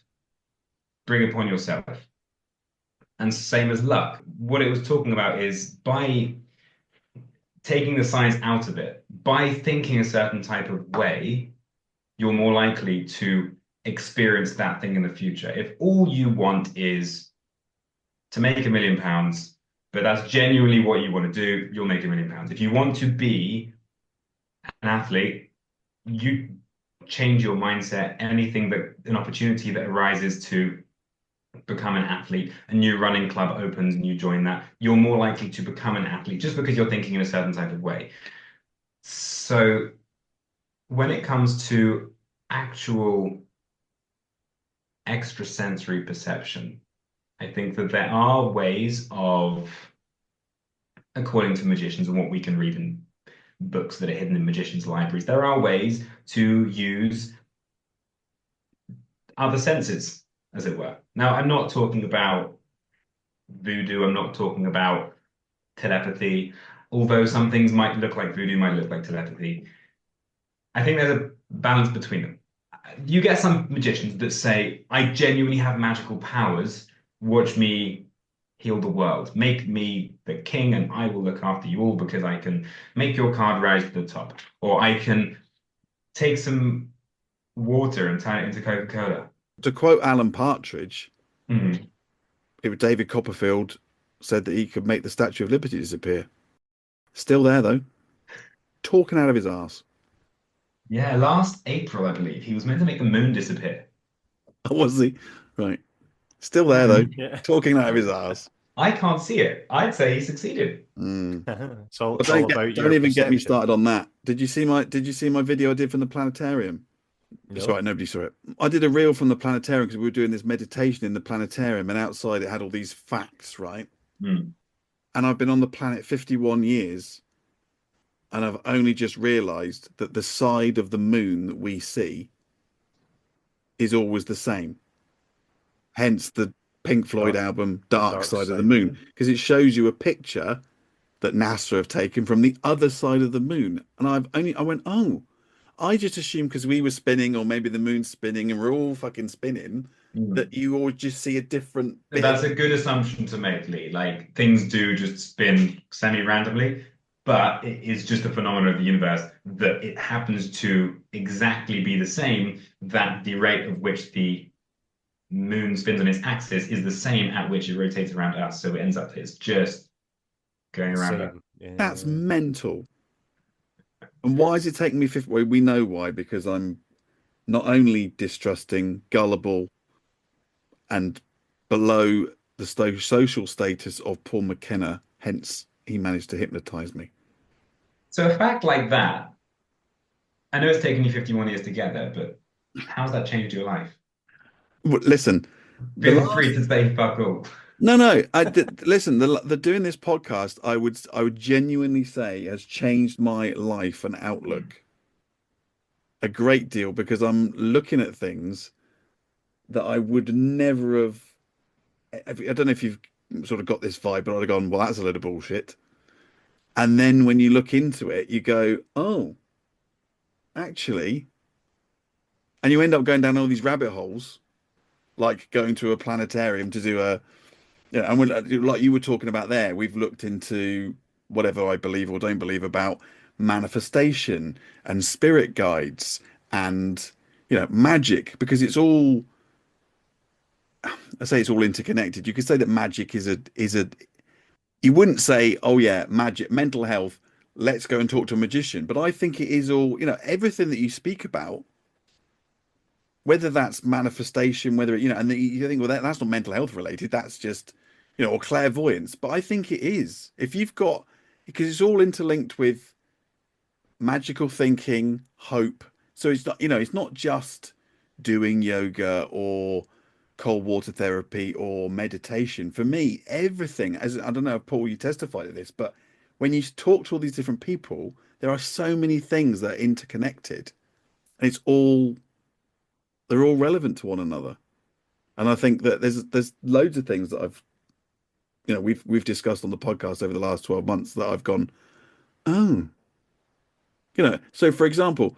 bring upon yourself. And same as luck. What it was talking about is by taking the science out of it, by thinking a certain type of way, you're more likely to experience that thing in the future. If all you want is to make £1 million, but that's genuinely what you want to do, you'll make £1 million. If you want to be an athlete, you change your mindset. Anything that an opportunity that arises to become an athlete, a new running club opens and you join that, you're more likely to become an athlete just because you're thinking in a certain type of way. So when it comes to actual extrasensory perception, I think that there are ways of, according to magicians and what we can read in books that are hidden in magicians' libraries, there are ways to use other senses, as it were. Now, I'm not talking about voodoo, I'm not talking about telepathy, although some things might look like voodoo, might look like telepathy. I think there's a balance between them. You get some magicians that say, I genuinely have magical powers, watch me heal the world, make me the king and I will look after you all because I can make your card rise to the top. Or I can take some water and turn it into Coca-Cola. To quote Alan Partridge, Mhm. if David Copperfield said that he could make the Statue of Liberty disappear. Still there, though. Talking out of his arse. Yeah, last April, I believe, he was meant to make the moon disappear. Was he? Right. Still there, though. Yeah. Talking out of his arse. I can't see it. I'd say he succeeded. It's all, Well, it's all about your don't even get me perception. started on that. Did you see my video I did from the planetarium? It's No. right, nobody saw it. I did a reel from the planetarium because we were doing this meditation in the planetarium, and outside it had all these facts, right? Mm. And I've been on the planet 51 years, and I've only just realized that the side of the moon that we see is always the same. Hence the Pink Floyd album Dark Side of the Moon, because it shows you a picture that NASA have taken from the other side of the moon. And I went, oh, I just assumed because we were spinning, or maybe the moon's spinning and we're all fucking spinning, that you all just see a different bit. That's a good assumption to make, Lee. Like, things do just spin semi-randomly, but it is just a phenomenon of the universe that it happens to exactly be the same, that the rate of which the moon spins on its axis is the same at which it rotates around us. So it ends up, it's just going around us. That's mental. And why is it taking me 50? Well, we know why, because I'm not only distrusting, gullible, and below the social status of Paul McKenna, hence he managed to hypnotize me. So a fact like that, I know it's taken you 51 years to get there, but how's that changed your life? Well, listen, Feel free to say fuck all. No, listen, the doing this podcast, I would genuinely say has changed my life and outlook a great deal, because I'm looking at things that I would never have. I don't know if you've sort of got this vibe, but I'd have gone, well, that's a load of bullshit. And then when you look into it, you go, oh, actually, and you end up going down all these rabbit holes, like going to a planetarium to do a. Yeah, and like you were talking about there, we've looked into whatever I believe or don't believe about manifestation and spirit guides and, magic, because it's all, I say it's all interconnected. You could say that magic is a, you wouldn't say, oh yeah, magic, mental health, let's go and talk to a magician. But I think it is all, everything that you speak about, whether that's manifestation, whether, and you think, well, that's not mental health related. That's just, or clairvoyance. But I think it is. If you've got, because it's all interlinked with magical thinking, hope. So it's not, it's not just doing yoga or cold water therapy or meditation. For me, everything, as I don't know if Paul, you testify to this, but when you talk to all these different people, there are so many things that are interconnected, and they're all relevant to one another. And I think that there's loads of things that we've discussed on the podcast over the last 12 months that I've gone, oh, so for example,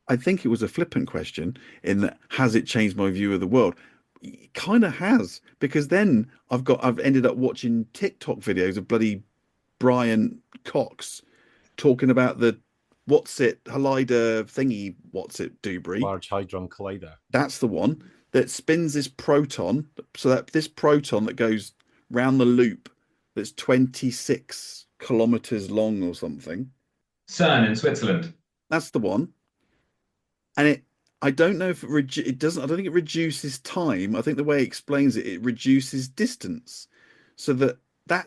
I think it was a flippant question in that, has it changed my view of the world? It kind of has, because then I've ended up watching TikTok videos of bloody Brian Cox talking about the what's it Halida thingy, what's it Dubry. Large Hadron Collider. That's the one that spins this proton, so that this proton that goes round the loop that's 26 kilometers long or something. CERN in Switzerland. That's the one. And I don't know if it doesn't. I don't think it reduces time. I think the way it explains it, it reduces distance, so that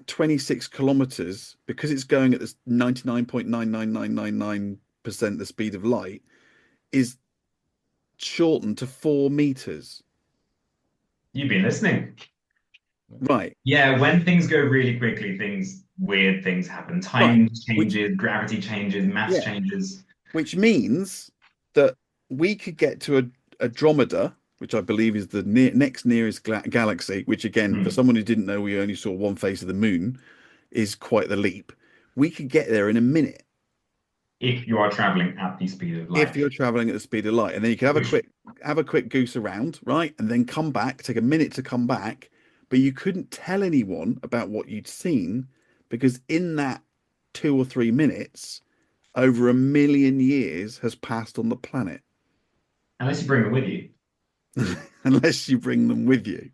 26 kilometers, because it's going at this 99.99999% the speed of light, is shortened to 4 meters. You've been listening. Right. Yeah, when things go really quickly, weird things happen. Time changes, gravity changes, mass changes. Which means that we could get to Andromeda, which I believe is the next nearest galaxy, which again, for someone who didn't know we only saw one face of the moon, is quite the leap. We could get there in a minute. If you are traveling at the speed of light. If you're traveling at the speed of light. And then you can have a quick goose around, right? And then come back, take a minute to come back. But you couldn't tell anyone about what you'd seen, because in that 2 or 3 minutes, over 1 million years has passed on the planet. Unless you bring them with you. Unless you bring them with you.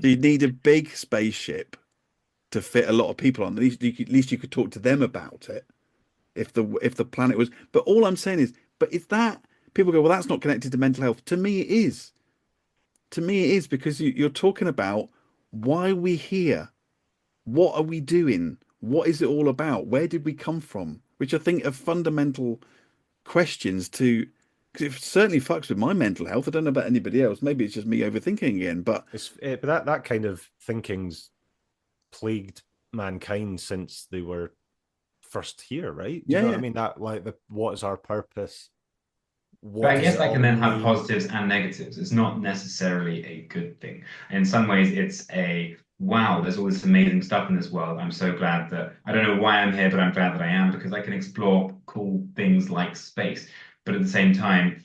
So you need a big spaceship to fit a lot of people on. At least you could talk to them about it. If the planet was, but all I'm saying is, but if that people go, well, that's not connected to mental health. To me, it is. To me, it is, because you're talking about why are we here? What are we doing? What is it all about? Where did we come from? Which I think are fundamental questions to, because it certainly fucks with my mental health. I don't know about anybody else. Maybe it's just me overthinking again. But but that kind of thinking's plagued mankind since they were first here, right? Do you know what I mean? That what is our purpose? But I guess that can then have positives and negatives. It's not necessarily a good thing. In some ways, it's wow, there's all this amazing stuff in this world. I'm so glad that, I don't know why I'm here, but I'm glad that I am, because I can explore cool things like space. But at the same time,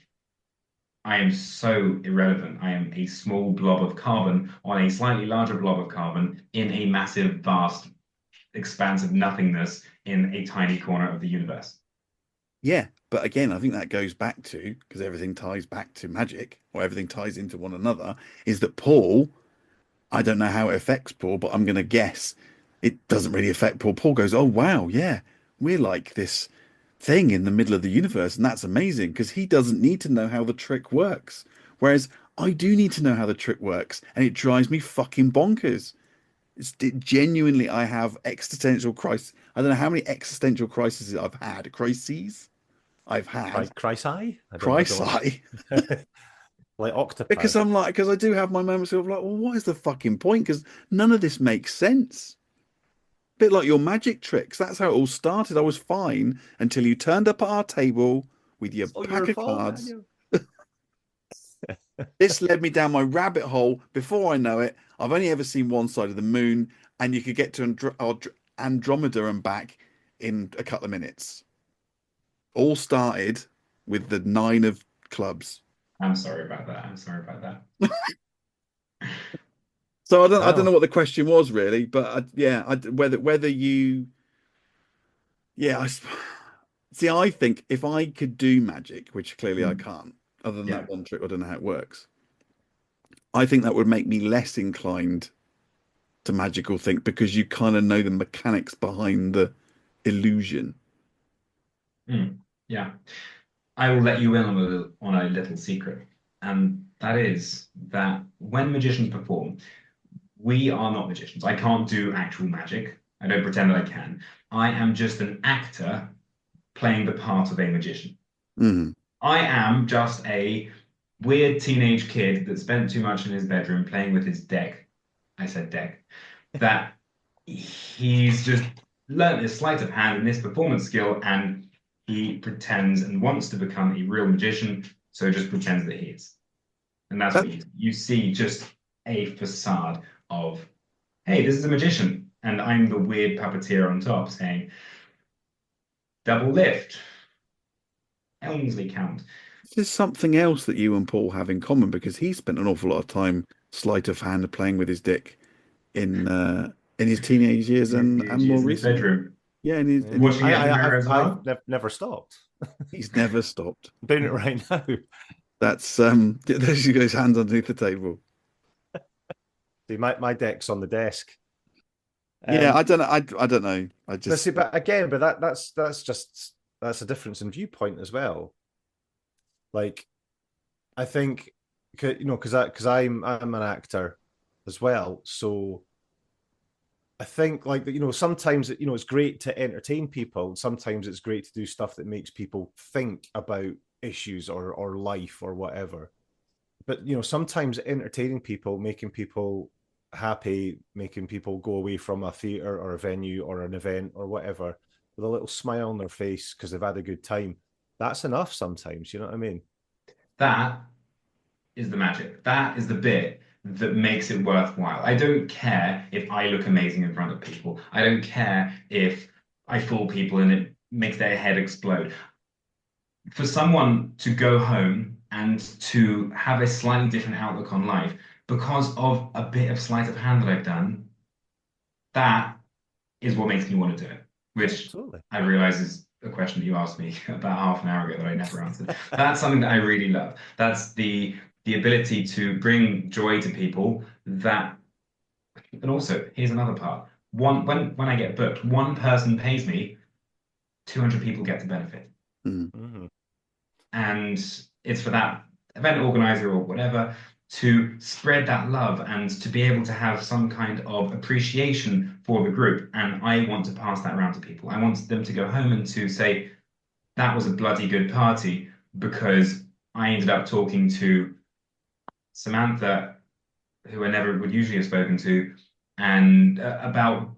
I am so irrelevant. I am a small blob of carbon on a slightly larger blob of carbon in a massive, vast expanse of nothingness in a tiny corner of the universe. Yeah, but again, I think that goes back to, because everything ties back to magic, or everything ties into one another, is that Paul, I don't know how it affects Paul, but I'm going to guess it doesn't really affect Paul. Paul goes, oh, wow, yeah, we're like this thing in the middle of the universe, and that's amazing, because he doesn't need to know how the trick works. Whereas I do need to know how the trick works, and it drives me fucking bonkers. Genuinely, I have existential crisis. I don't know how many existential crises I've had. Crises I've had. Crisis? Crisis. Like octopus. Because I do have my moments of like, well, what is the fucking point? Because none of this makes sense. Bit like your magic tricks. That's how it all started. I was fine until you turned up at our table with your pack of cards. This led me down my rabbit hole. Before I know it, I've only ever seen one side of the moon, and you could get to Andromeda and back in a couple of minutes. All started with the 9 of clubs. I'm sorry about that. So I don't know what the question was really, but whether you, I think if I could do magic, which clearly I can't, other than that one trick, I don't know how it works. I think that would make me less inclined to magical think, because you kind of know the mechanics behind the illusion. Yeah. I will let you in on a little secret, and that is that when magicians perform, we are not magicians. I can't do actual magic. I don't pretend that I can. I am just an actor playing the part of a magician. I am just a weird teenage kid that spent too much in his bedroom playing with his deck. I said deck. That he's just learned this sleight of hand and this performance skill, and he pretends and wants to become a real magician, so just pretends that he is. And that's what you see, just a facade of, hey, this is a magician, and I'm the weird puppeteer on top saying, double lift, Elmsley count. There's something else that you and Paul have in common, because he spent an awful lot of time sleight of hand playing with his dick in his teenage years and more in his recently. bedroom. Yeah, and Yeah. Watching it in the mirror as well. I've never stopped. he's never stopped. I'm doing it right now. That's there he goes, hands underneath the table. See, my deck's on the desk. Yeah, I don't know. I don't know. I But just see, but again, but that's a difference in viewpoint as well. Like, I think, you know, because I'm an actor as well, so I think, like, you know, sometimes, you know, it's great to entertain people. Sometimes it's great to do stuff that makes people think about issues or life or whatever. But, you know, sometimes entertaining people, making people happy, making people go away from a theater or a venue or an event or whatever with a little smile on their face because they've had a good time, that's enough sometimes. You know what I mean? That is the magic. That is the bit that makes it worthwhile. I don't care if I look amazing in front of people. I don't care if I fool people and it makes their head explode. For someone to go home and to have a slightly different outlook on life because of a bit of sleight of hand that I've done, that is what makes me want to do it, which Absolutely. I realize is a question that you asked me about half an hour ago that I never answered. That's something that I really love. That's the ability to bring joy to people. That, and also here's another part. When I get booked, one person pays me, 200 people get to benefit. Mm-hmm. And it's for that event organizer or whatever to spread that love and to be able to have some kind of appreciation for the group. And I want to pass that around to people. I want them to go home and to say, that was a bloody good party because I ended up talking to Samantha, who I never would usually have spoken to, and about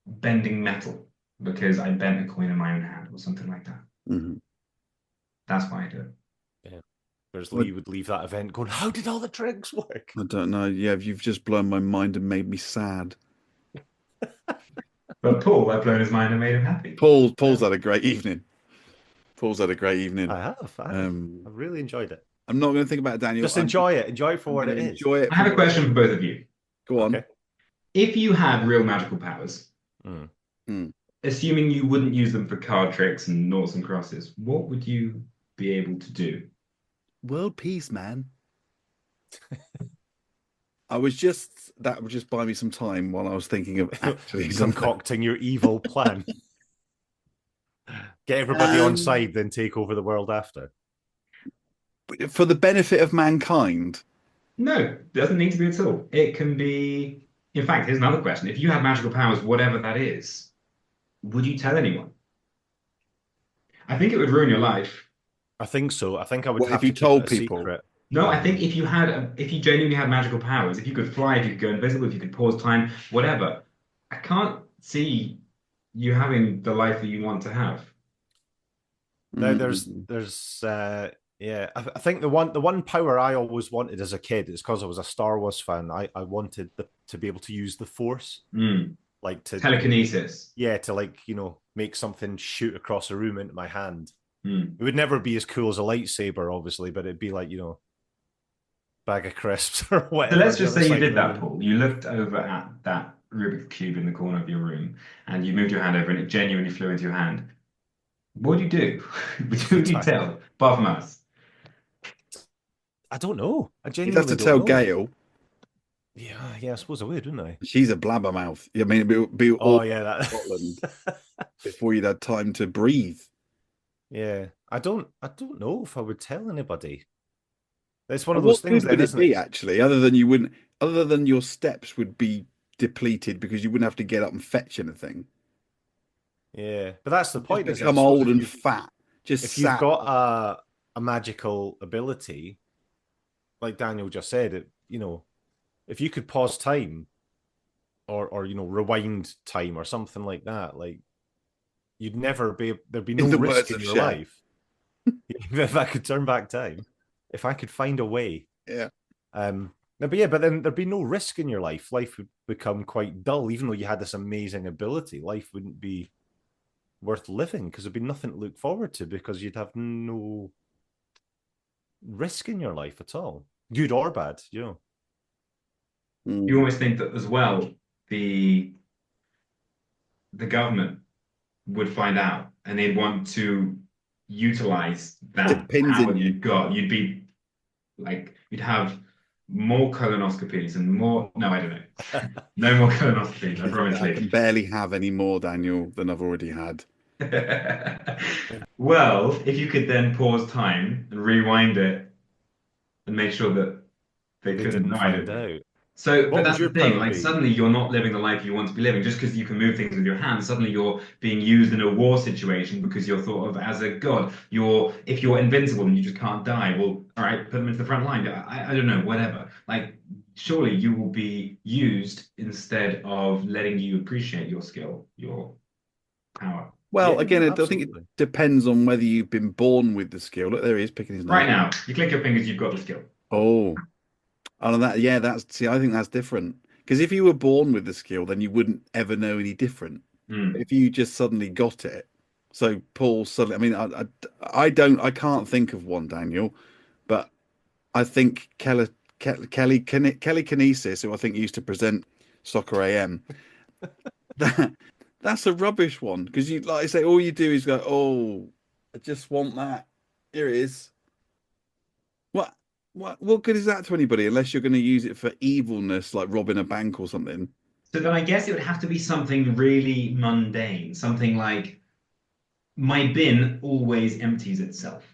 bending metal because I bent a coin in my own hand or something like that. Mm-hmm. That's why I do it. Yeah. Whereas Lee would leave that event going, how did all the tricks work? I don't know. Yeah, you've just blown my mind and made me sad. But Paul, I've blown his mind and made him happy. Paul's had a great evening. Paul's had a great evening. I have. I've really enjoyed it. I'm not going to think about it, Daniel. Just enjoy it. Enjoy it for what it is. Enjoy it. I have a question for both of you. Go on. Okay. If you had real magical powers, assuming you wouldn't use them for card tricks and noughts and crosses, what would you be able to do? World peace, man. That would just buy me some time while I was thinking of actually concocting your evil plan. Get everybody on side, then take over the world after. For the benefit of mankind. No, it doesn't need to be at all. It can be. In fact, here's another question. If you had magical powers, whatever that is, would you tell anyone? I think it would ruin your life. I think so. I think I would What have if you to told keep it a people? secret. No, I think if you genuinely had magical powers, if you could fly, if you could go invisible, if you could pause time, whatever, I can't see you having the life that you want to have. No, there's yeah. I think the one power I always wanted as a kid is because I was a Star Wars fan. I wanted to be able to use the Force, like to telekinesis. Yeah, to, like, you know, make something shoot across a room into my hand. It would never be as cool as a lightsaber, obviously, but it'd be like, you know, bag of crisps or whatever. So let's just say you did that, Paul. You looked over at that Rubik's Cube in the corner of your room and you moved your hand over and it genuinely flew into your hand. What would you do? Who would you tell? Apart from us. I don't know. I You'd genuinely have to tell don't know. Gail. Yeah, I suppose I would, wouldn't I? She's a blabbermouth. I mean, it'd be all that Scotland before you'd had time to breathe. Yeah, I don't know if I would tell anybody. It's one of those things. What good would it be, actually, other than your steps would be depleted because you wouldn't have to get up and fetch anything. Yeah, but that's the point. Just become old and fat. If you've got a magical ability, like Daniel just said, you know, if you could pause time, or rewind time or something like that. Like you'd never there'd be no In the risk words in of your Cher. life. If I could turn back time, if I could find a way. Yeah. No, but then there'd be no risk in your life. Life would become quite dull, even though you had this amazing ability. Life wouldn't be worth living because there'd be nothing to look forward to because you'd have no risk in your life at all, good or bad. You always think that as well, the government would find out and they'd want to utilize that Stick pins power in you. you've got. You'd be like, you'd have more colonoscopies and more. No, I don't know. No more colonoscopies. I promise I can you. barely have any more, Daniel, than I've already had. Well, if you could then pause time and rewind it and make sure that they couldn't didn't know. find out. So, What but that's would the your thing. power Like be? suddenly you're not living the life you want to be living just because you can move things with your hands. Suddenly you're being used in a war situation because you're thought of as a god. If you're invincible and you just can't die, well, all right, put them into the front line. I don't know, whatever. Like surely you will be used instead of letting you appreciate your skill, your power. Well, Yeah, again, I think it absolutely. depends on whether you've been born with the skill. Look, there he is picking his nose. Right now, you click your fingers, you've got the skill. Oh, I think that's different. Because if you were born with the skill, then you wouldn't ever know any different. Mm. If you just suddenly got it. So Paul suddenly, I mean, I can't think of one, Daniel, but I think Kelly Kinesis, who I think used to present Soccer AM, that's a rubbish one because you, like I say, all you do is go, oh, I just want that. Here it is. What good is that to anybody unless you're going to use it for evilness, like robbing a bank or something? So then I guess it would have to be something really mundane, something like my bin always empties itself.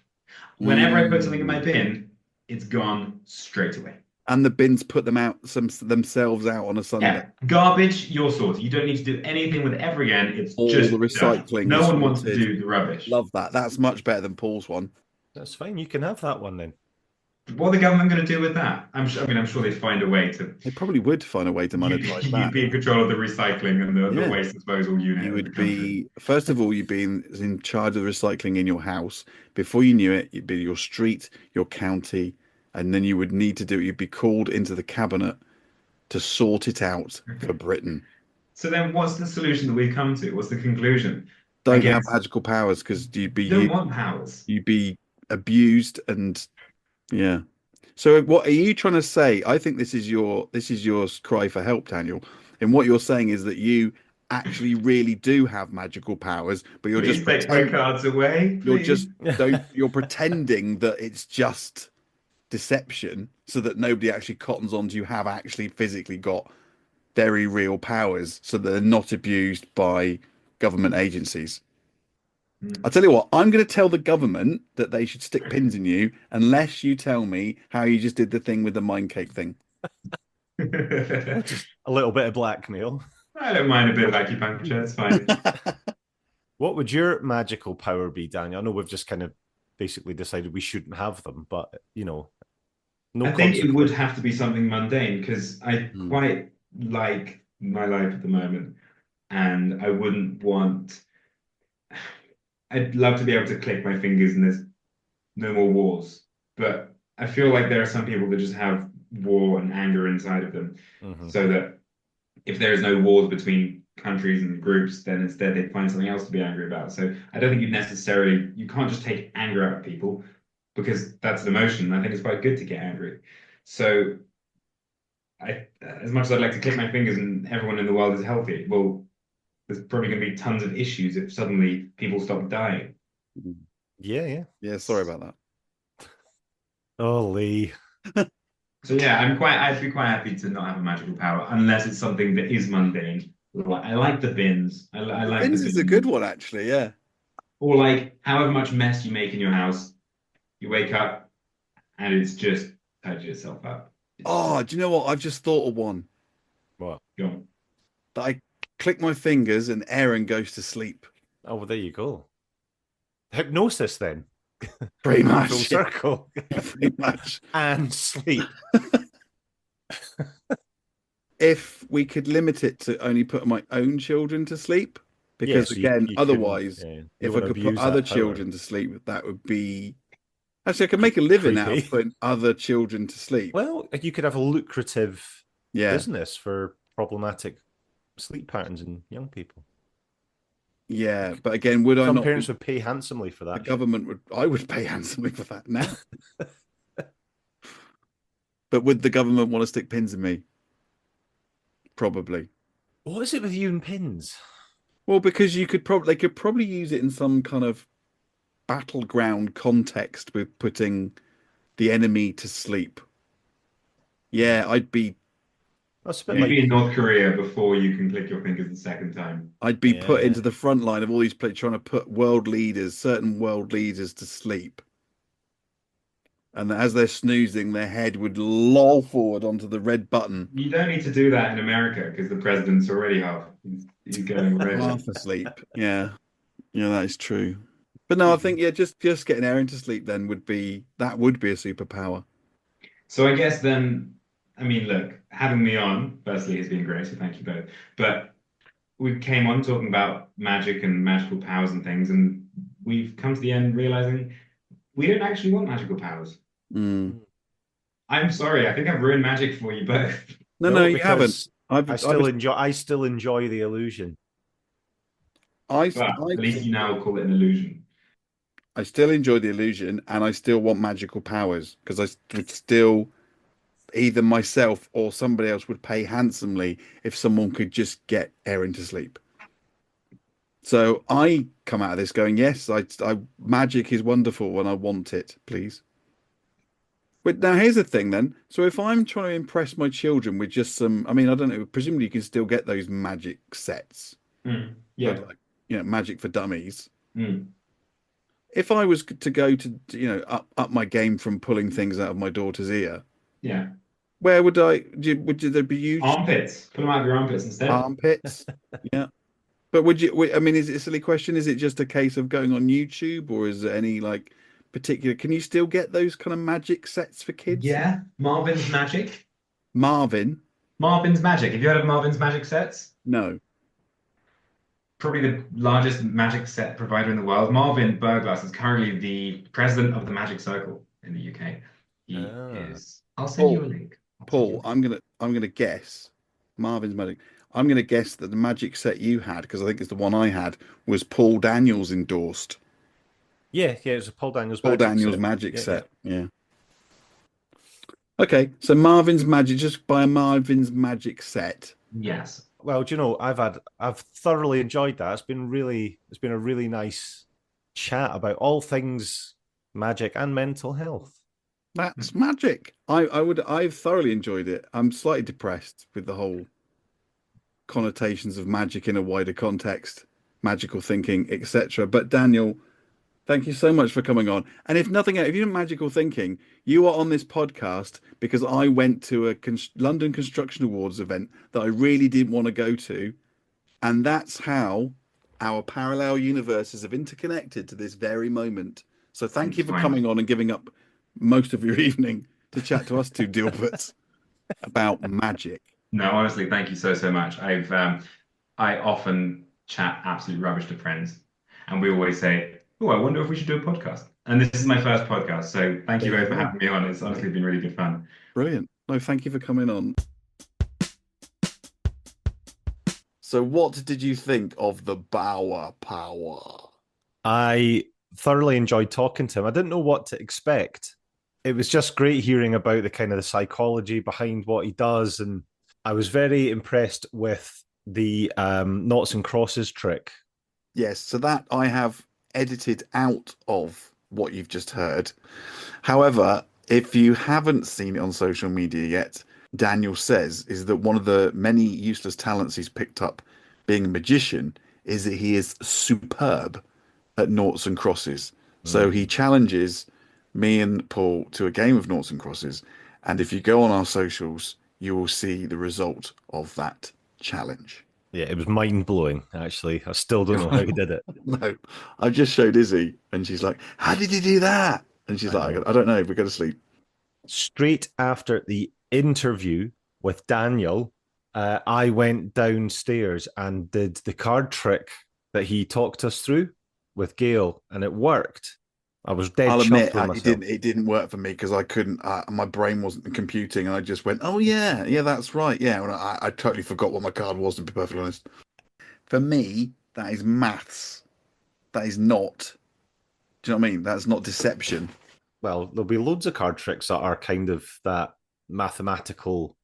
Whenever I put something in my bin, it's gone straight away. And the bins put themselves out on a Sunday. Yeah, garbage, you're sorted. You don't need to do anything with it ever again. It's All just the recycling done. No is one wants to sorted. do the rubbish. Love that. That's much better than Paul's one. That's fine. You can have that one then. What are the government going to do with that? I'm sure they'd find a way to. They probably would find a way to monetize You'd that. be in control of the recycling and the Yeah. waste disposal unit. You of would the country. be, first of all, you'd be in charge of the recycling in your house. Before you knew it, you'd be your street, your county, and then you would need to you'd be called into the cabinet to sort it out for Britain. So then, what's the solution that we've come to? What's the conclusion? Don't guess- have magical powers because You don't want powers. you'd be abused and yeah. So what are you trying to say? I think this is your cry for help, Daniel. And what you're saying is that you actually really do have magical powers, but you're Please just take my cards away. you're please. just you're pretending that it's just deception so that nobody actually cottons on to you have actually physically got very real powers so that they're not abused by government agencies. I'll tell you what, I'm going to tell the government that they should stick pins in you unless you tell me how you just did the thing with the mind cake thing. Just a little bit of blackmail. I don't mind a bit of acupuncture. It's fine. What would your magical power be, Daniel? I know we've just kind of basically decided we shouldn't have them, but no. I think it would have to be something mundane because I quite like my life at the moment, and I wouldn't want. I'd love to be able to click my fingers and there's no more wars, but I feel like there are some people that just have war and anger inside of them, so that if there is no wars between countries and groups, then instead they'd find something else to be angry about. So I don't think you can't just take anger out of people because that's an emotion. I think it's quite good to get angry. So as much as I'd like to click my fingers and everyone in the world is healthy, well, there's probably going to be tons of issues if suddenly people stop dying. Yeah. Yeah, sorry about that. Oh, Lee. So yeah, I'd be quite happy to not have a magical power unless it's something that is mundane. I like the bins. I like Bins the is a good one, actually. Yeah. Or like however much mess you make in your house, you wake up and it's just tidied itself up. Oh, do you know what? I've just thought of one. What? Go on. That I click my fingers and Aaron goes to sleep. Oh, well, there you go. Hypnosis, then. Pretty much. Full circle. Pretty much. And sleep. if we could limit it to only put my own children to sleep, because Yes, again, you otherwise, couldn't, you if I wouldn't could put abuse other that power. children to sleep, that would be actually I could make a living out of Creepy. putting other children to sleep. Well, you could have a lucrative Yeah, business for problematic sleep patterns in young people. yeah, but again, would I Some not? parents would pay handsomely for The that. government would. I would pay handsomely for that now. But would the government want to stick pins in me? Probably. What is it with you and pins? Well, because they could probably use it in some kind of battleground context with putting the enemy to sleep. Yeah, That's a bit You'd be in like North Korea before you can click your fingers the second time. I'd be put Yeah. into the front line of all these people trying to put certain world leaders to sleep. And as they're snoozing, their head would loll forward onto the red button, You don't need to do that in America because the president's already half. He's going already. half asleep. Yeah, yeah, that is true. But no, I think just getting Aaron to sleep then would be a superpower. So I guess then, I mean, look, having me on, firstly, has been great, so thank you both. But we came on talking about magic and magical powers and things, and we've come to the end realizing we don't actually want magical powers. Mm. I'm sorry, I think I've ruined magic for you both. No, you because haven't. I still enjoy the illusion. But at least you now call it an illusion. I still enjoy the illusion, and I still want magical powers because I would still either myself or somebody else would pay handsomely if someone could just get Aaron to sleep. So I come out of this going, yes, magic is wonderful and I want it, please. But now here's the thing then. So if I'm trying to impress my children with just some, I mean, I don't know, presumably you can still get those magic sets. Yeah. Like, magic for dummies. Mm. If I was to go to, up my game from pulling things out of my daughter's ear, Yeah. where would there be huge Armpits. Pull them out of your armpits instead. armpits? Yeah. But I mean, is it a silly question? Is it just a case of going on YouTube, or is there any particular? Can you still get those kind of magic sets for kids? Yeah. Marvin's Magic. Marvin's Magic. Have you heard of Marvin's Magic sets? No. Probably the largest magic set provider in the world. Marvin Burglass is currently the president of the Magic Circle in the UK. He is. I'll send you a link. Paul, I'm gonna guess Marvin's Magic. I'm gonna guess that the magic set you had, because I think it's the one I had, was Paul Daniels endorsed. Yeah, it was a Paul Daniels magic set. Yeah. Okay, so Marvin's Magic, just buy a Marvin's Magic set. Yes. Well, do you know, I've thoroughly enjoyed that. It's been a really nice chat about all things magic and mental health. That's magic. I've thoroughly enjoyed it. I'm slightly depressed with the whole connotations of magic in a wider context, magical thinking, etc. But Daniel, thank you so much for coming on. And if nothing else, if you're magical thinking, you are on this podcast because I went to a London Construction Awards event that I really didn't want to go to. And that's how our parallel universes have interconnected to this very moment. So thank you for coming on and giving up most of your evening to chat to us two Dilberts about magic. No, honestly, thank you so much. I often chat absolute rubbish to friends, and we always say, "Oh, I wonder if we should do a podcast." And this is my first podcast, so thank you both for having me on. It's honestly been really good fun. Brilliant. No, thank you for coming on. So, what did you think of the Bower power? I thoroughly enjoyed talking to him. I didn't know what to expect. It was just great hearing about the kind of the psychology behind what he does, and I was very impressed with the noughts and crosses trick. Yes, so that I have edited out of what you've just heard. However, if you haven't seen it on social media yet, Daniel says is that one of the many useless talents he's picked up being a magician is that he is superb at noughts and crosses. So he challenges me and Paul to a game of noughts and crosses. And if you go on our socials, you will see the result of that challenge. Yeah, it was mind-blowing, actually. I still don't know how he did it. No, I just showed Izzy and she's like, how did you do that? And she's like, I don't know, we go to sleep. Straight after the interview with Daniel, I went downstairs and did the card trick that he talked us through with Gail, and it worked. I was dead I'll chuffed admit with it myself. didn't. It didn't work for me because I couldn't. My brain wasn't computing, and I just went, "Oh yeah, yeah, that's right, yeah." And I totally forgot what my card was. To be perfectly honest, for me, that is maths. That is not. Do you know what I mean? That's not deception. Well, there'll be loads of card tricks that are kind of that mathematical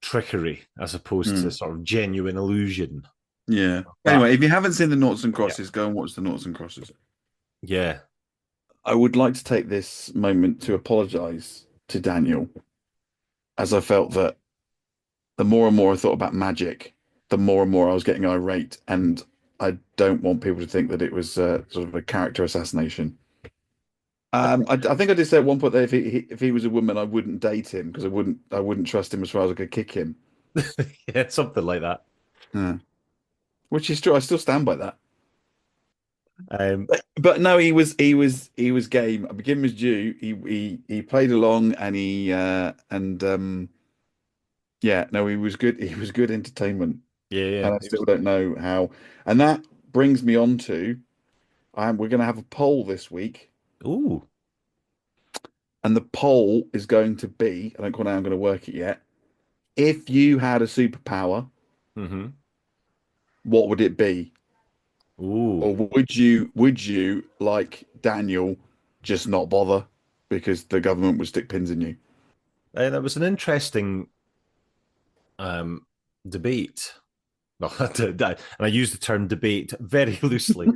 trickery as opposed to sort of genuine illusion. Yeah. But, Anyway, if you haven't seen the Noughts and Crosses, go and watch the Noughts and Crosses. yeah. I would like to take this moment to apologise to Daniel, as I felt that the more and more I thought about magic, the more and more I was getting irate, and I don't want people to think that it was sort of a character assassination. I think I did say at one point that if he was a woman, I wouldn't date him because I wouldn't trust him as far as I could kick him. Yeah, something like that. Yeah. Which is true. I still stand by that. Um, But no, he was game. I give him his due. He played along and yeah, no, he was good. He was good entertainment. yeah. And I still don't know how. And that brings me on to we're going to have a poll this week, Ooh. and the poll is going to be, I don't quite know how I'm going to work it yet. If you had a superpower, Mm-hmm. what would it be? Ooh. Or would you like Daniel just not bother because the government would stick pins in you? And it was an interesting debate. Well, and I use the term debate very loosely.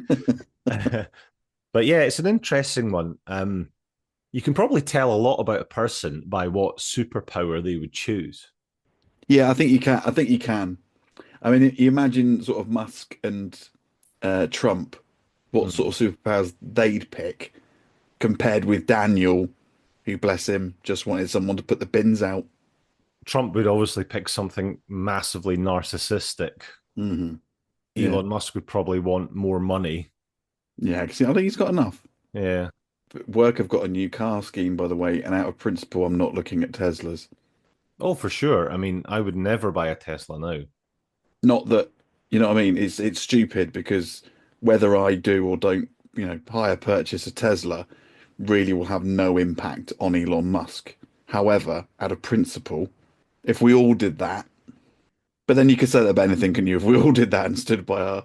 But yeah, it's an interesting one. You can probably tell a lot about a person by what superpower they would choose. Yeah, I think you can. I think you can. I mean, you imagine sort of Musk and Trump, what sort of superpowers they'd pick compared with Daniel, who, bless him, just wanted someone to put the bins out. Trump would obviously pick something massively narcissistic. Mm-hmm. Elon Musk would probably want more money. Yeah, because I think he's got enough. Yeah. Work have got a new car scheme, by the way, and out of principle, I'm not looking at Teslas. Oh, for sure. I mean, I would never buy a Tesla now. Not that, you know what I mean? It's stupid because whether I do or don't, hire purchase a Tesla really will have no impact on Elon Musk. However, out of principle, if we all did that, but then you could say that about anything, can you? If we all did that and stood by our,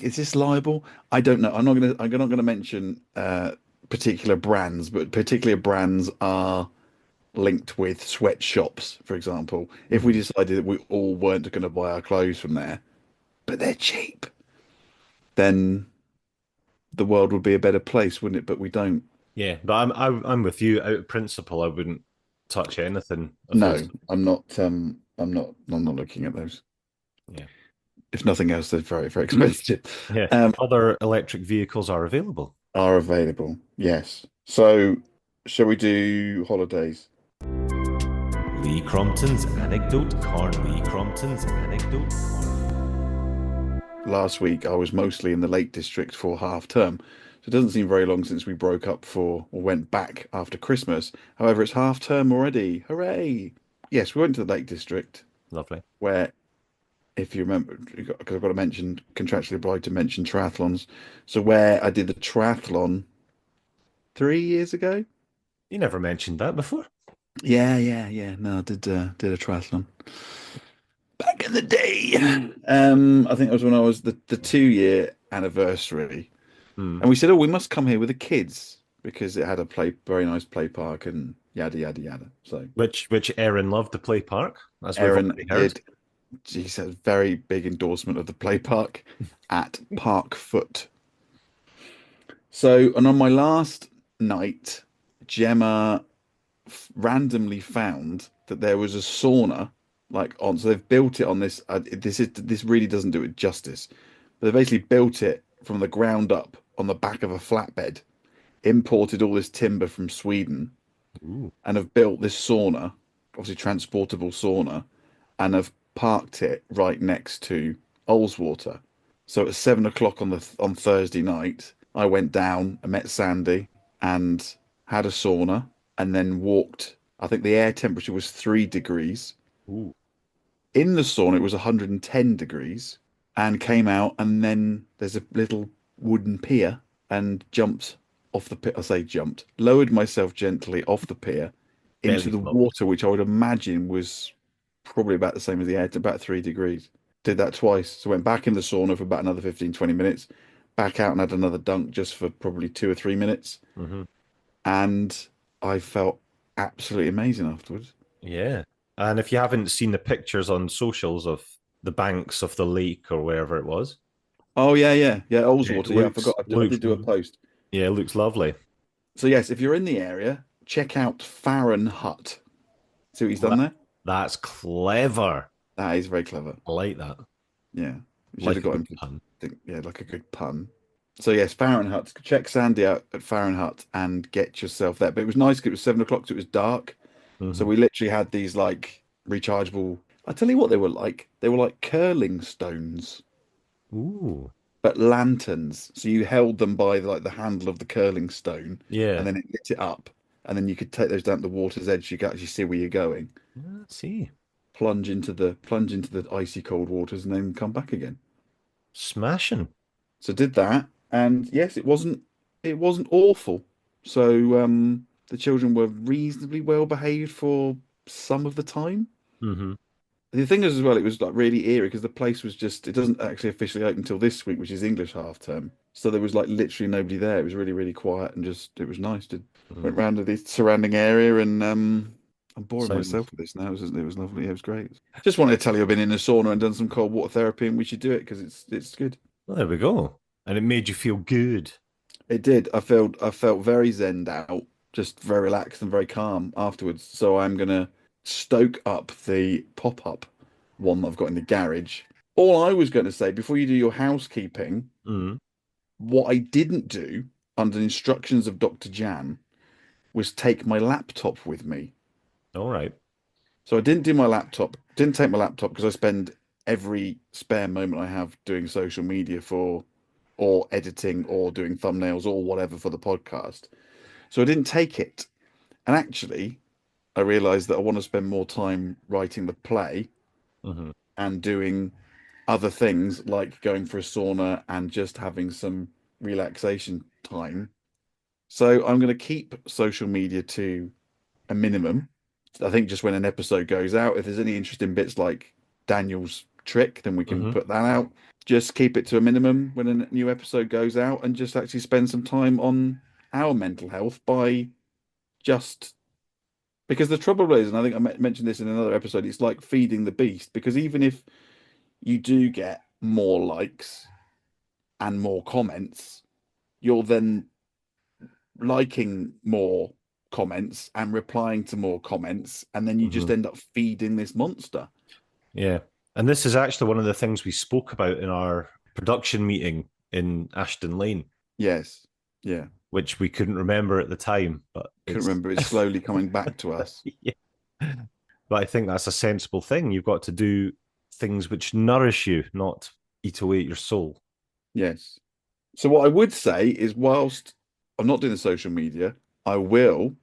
is this liable? I don't know. I'm not gonna mention particular brands, but particular brands are linked with sweatshops, for example. If we decided that we all weren't going to buy our clothes from there, but they're cheap, then the world would be a better place, wouldn't it? But we don't. Yeah, but I'm with you. Out of principle, I wouldn't touch anything. No, I'm not. I'm not looking at those. Yeah. If nothing else, they're very, very expensive. Yeah. Other electric vehicles are available. Are available. Yes. So, shall we do holidays? Lee Crompton's anecdote corn. Lee Crompton's anecdote corn. Last week, I was mostly in the Lake District for half term. So it doesn't seem very long since we broke up or went back after Christmas. However, it's half term already. Hooray! Yes, we went to the Lake District, Lovely. where, if you remember, because I've got to mention, contractually obliged to mention triathlons. So where I did the triathlon 3 years ago. You never mentioned that before. Yeah. No, I did a triathlon back in the day. I think it was when I was the 2 year anniversary. And we said, oh, we must come here with the kids because it had a very nice play park and yada yada yada. So Which Erin loved the play park, as we've Erin already heard. did. She said very big endorsement of the play park at Park Foot. So, and on my last night, Gemma randomly found that there was a sauna so they've built it on this. This really doesn't do it justice. But they basically built it from the ground up on the back of a flatbed, imported all this timber from Sweden, and have built this sauna, obviously transportable sauna, and have parked it right next to Ullswater. So at 7 o'clock on Thursday night, I went down and met Sandy and had a sauna and then walked. I think the air temperature was 3 degrees. Ooh. In the sauna, it was 110 degrees, and came out, and then there's a little wooden pier, and jumped off the pier. I say jumped, lowered myself gently off the pier into Belly the flop. water, which I would imagine was probably about the same as the air, about 3 degrees. Did that twice. So went back in the sauna for about another 15, 20 minutes, back out and had another dunk just for probably 2 or 3 minutes. Hmm. And I felt absolutely amazing afterwards. Yeah. And if you haven't seen the pictures on socials of the banks of the lake or wherever it was, Oh, yeah. it Oldswater. Yeah, I looks, forgot. I looks did do a post. yeah, it looks lovely. So, yes, if you're in the area, check out Farron Hut. See what he's done there? That's clever. That is very clever. I like that. Yeah. We should Like have got a him good to pun. think, yeah, like a good pun. So yes, Farron Hut. Check Sandy out at Farron Hut and get yourself there. But it was nice because it was 7 o'clock, so it was dark. So Mhm. we literally had these like rechargeable. I tell you what they were like. They were like curling stones, Ooh. but lanterns. So you held them by like the handle of the curling stone, Yeah. and then it lit it up, and then you could take those down to the water's edge. You could actually see where you're going. Let's see. Plunge into the icy cold waters, and then come back again. Smashing. So did that, and yes, it wasn't awful. So the children were reasonably well behaved for some of the time. Hmm. The thing is, as well, it was like really eerie because the place was just, it doesn't actually officially open until this week, which is English half term. So there was like literally nobody there. It was really, really quiet and just, it was nice to went round to the surrounding area, and I'm boring Sounds- myself with this now. It was lovely. Yeah, it was great. Just wanted to tell you I've been in a sauna and done some cold water therapy, and we should do it because it's good. Well, there we go. And it made you feel good. It did. I felt very zenned out, just very relaxed and very calm afterwards. So I'm gonna stoke up the pop-up one that I've got in the garage. All I was going to say before you do your housekeeping, Mm. what I didn't do under instructions of Dr. Jan was take my laptop with me. All right. So I didn't do my laptop, didn't take my laptop because I spend every spare moment I have doing social media or editing or doing thumbnails or whatever for the podcast. So I didn't take it. And actually, I realized that I want to spend more time writing the play Hmm. and doing other things like going for a sauna and just having some relaxation time. So I'm going to keep social media to a minimum. I think just when an episode goes out, if there's any interesting bits like Daniel's trick, then we can put that out. Just keep it to a minimum when a new episode goes out, and just actually spend some time on our mental health by just because the trouble is, and I think I mentioned this in another episode, it's like feeding the beast, because even if you do get more likes and more comments, you're then liking more comments and replying to more comments, and then you just end up feeding this monster. Yeah. And this is actually one of the things we spoke about in our production meeting in Ashton Lane, Yes. Yeah. which we couldn't remember at the time, but Couldn't remember. It's slowly coming back to us. Yeah. But I think that's a sensible thing. You've got to do things which nourish you, not eat away at your soul. Yes. So what I would say is, whilst I'm not doing the social media, I will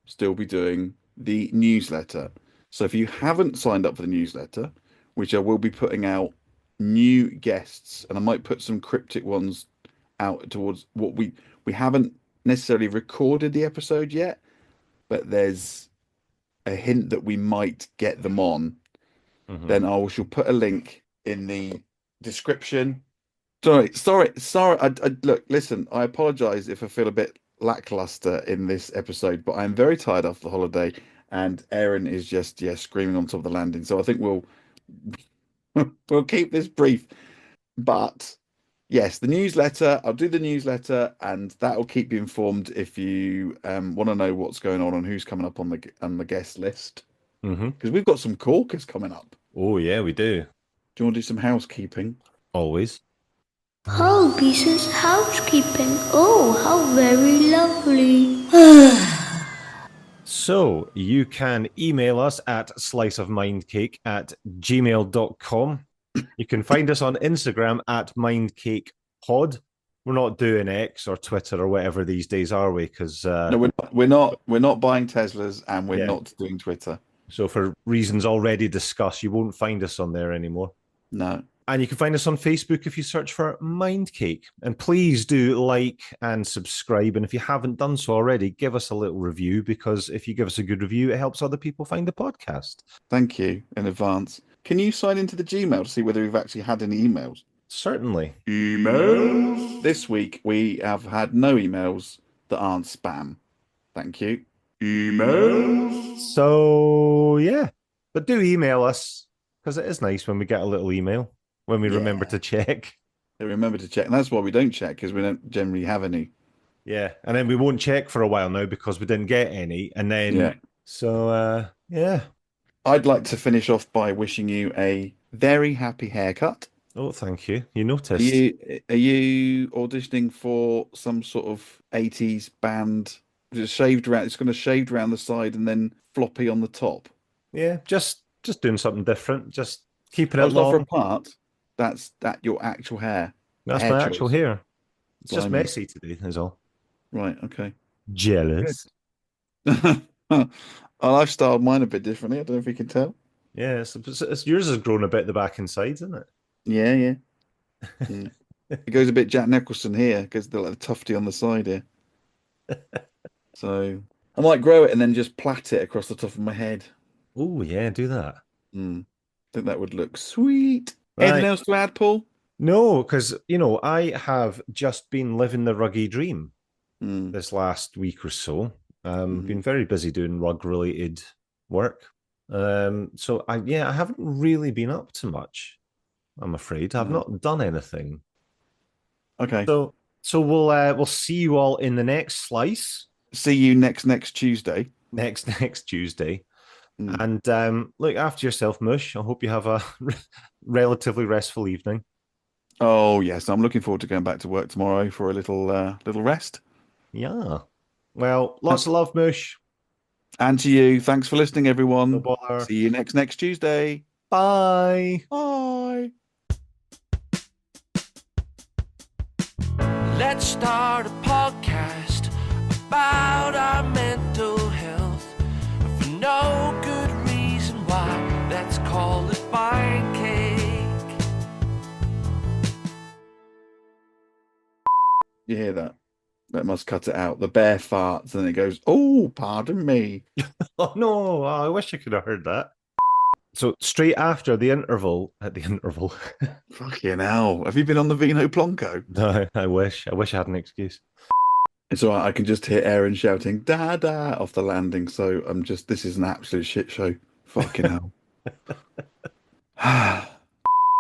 still be doing the newsletter. So if you haven't signed up for the newsletter, which I will be putting out new guests, and I might put some cryptic ones out towards what we haven't necessarily recorded the episode yet, but there's a hint that we might get them on. Then I shall put a link in the description. Sorry. Look, listen, I apologize if I feel a bit lackluster in this episode, but I'm very tired after the holiday, and Aaron is just screaming on top of the landing. So I think we'll keep this brief. But yes, the newsletter, I'll do the newsletter, and that will keep you informed if you want to know what's going on and who's coming up on the guest list. Because we've got some corkers coming up. Oh, yeah, we do. Do you want to do some housekeeping? Always. Oh, Beasley's housekeeping. Oh, how very lovely. So you can email us at sliceofmindcake@gmail.com. You can find us on Instagram at mindcakepod. We're not doing X or Twitter or whatever these days, are we? Because No, we're not buying Teslas, and we're not doing Twitter. So for reasons already discussed, you won't find us on there anymore. No. And you can find us on Facebook if you search for Mindcake. And please do like and subscribe. And if you haven't done so already, give us a little review, because if you give us a good review, it helps other people find the podcast. Thank you in advance. Can you sign into the Gmail to see whether we've actually had any emails? Certainly. Emails. This week we have had no emails that aren't spam. Thank you. Emails. So, yeah. But do email us, because it is nice when we get a little email, when we remember to check. They remember to check. And that's why we don't check, because we don't generally have any. Yeah. And then we won't check for a while now because we didn't get any. And then, yeah. I'd like to finish off by wishing you a very happy haircut. Oh, thank you. You noticed. Are you auditioning for some sort of 80s band? It's shaved around. It's going to shaved around the side and then floppy on the top. Yeah, just doing something different. Just keeping Oh, it it's not for long. a part. That's your actual hair. That's hair my choice. actual hair. It's just Blimey. messy today, is all. Right. Okay. Jealous. I lifestyled mine a bit differently. I don't know if you can tell. Yeah, it's yours has grown a bit the back and sides, isn't it? Yeah. It goes a bit Jack Nicholson here because the like tufty on the side here. So I might grow it and then just plait it across the top of my head. Oh, yeah, do that. I think that would look sweet. Right. Anything else to add, Paul? No, because, I have just been living the ruggy dream this last week or so. Been very busy doing rug-related work. So I haven't really been up to much, I'm afraid. I've not done anything. Okay. So we'll see you all in the next slice. See you next Tuesday. Next Tuesday. And look after yourself, Mush. I hope you have a relatively restful evening. Oh yes, I'm looking forward to going back to work tomorrow for a little rest. Yeah. Well, lots of love, Mush. And to you, thanks for listening, everyone. No bother. See you next Tuesday. Bye. Bye. Let's start a podcast about our mental health for no good reason why. Let's call it Mind Cake. You hear that? That must cut it out. The bear farts and it goes, oh, pardon me. Oh, no. I wish I could have heard that. So straight after the interval, Fucking hell. Have you been on the Vino Plonko? No, I wish I had an excuse. It's all right. I can just hear Aaron shouting, "Dada" off the landing. So this is an absolute shit show. Fucking hell.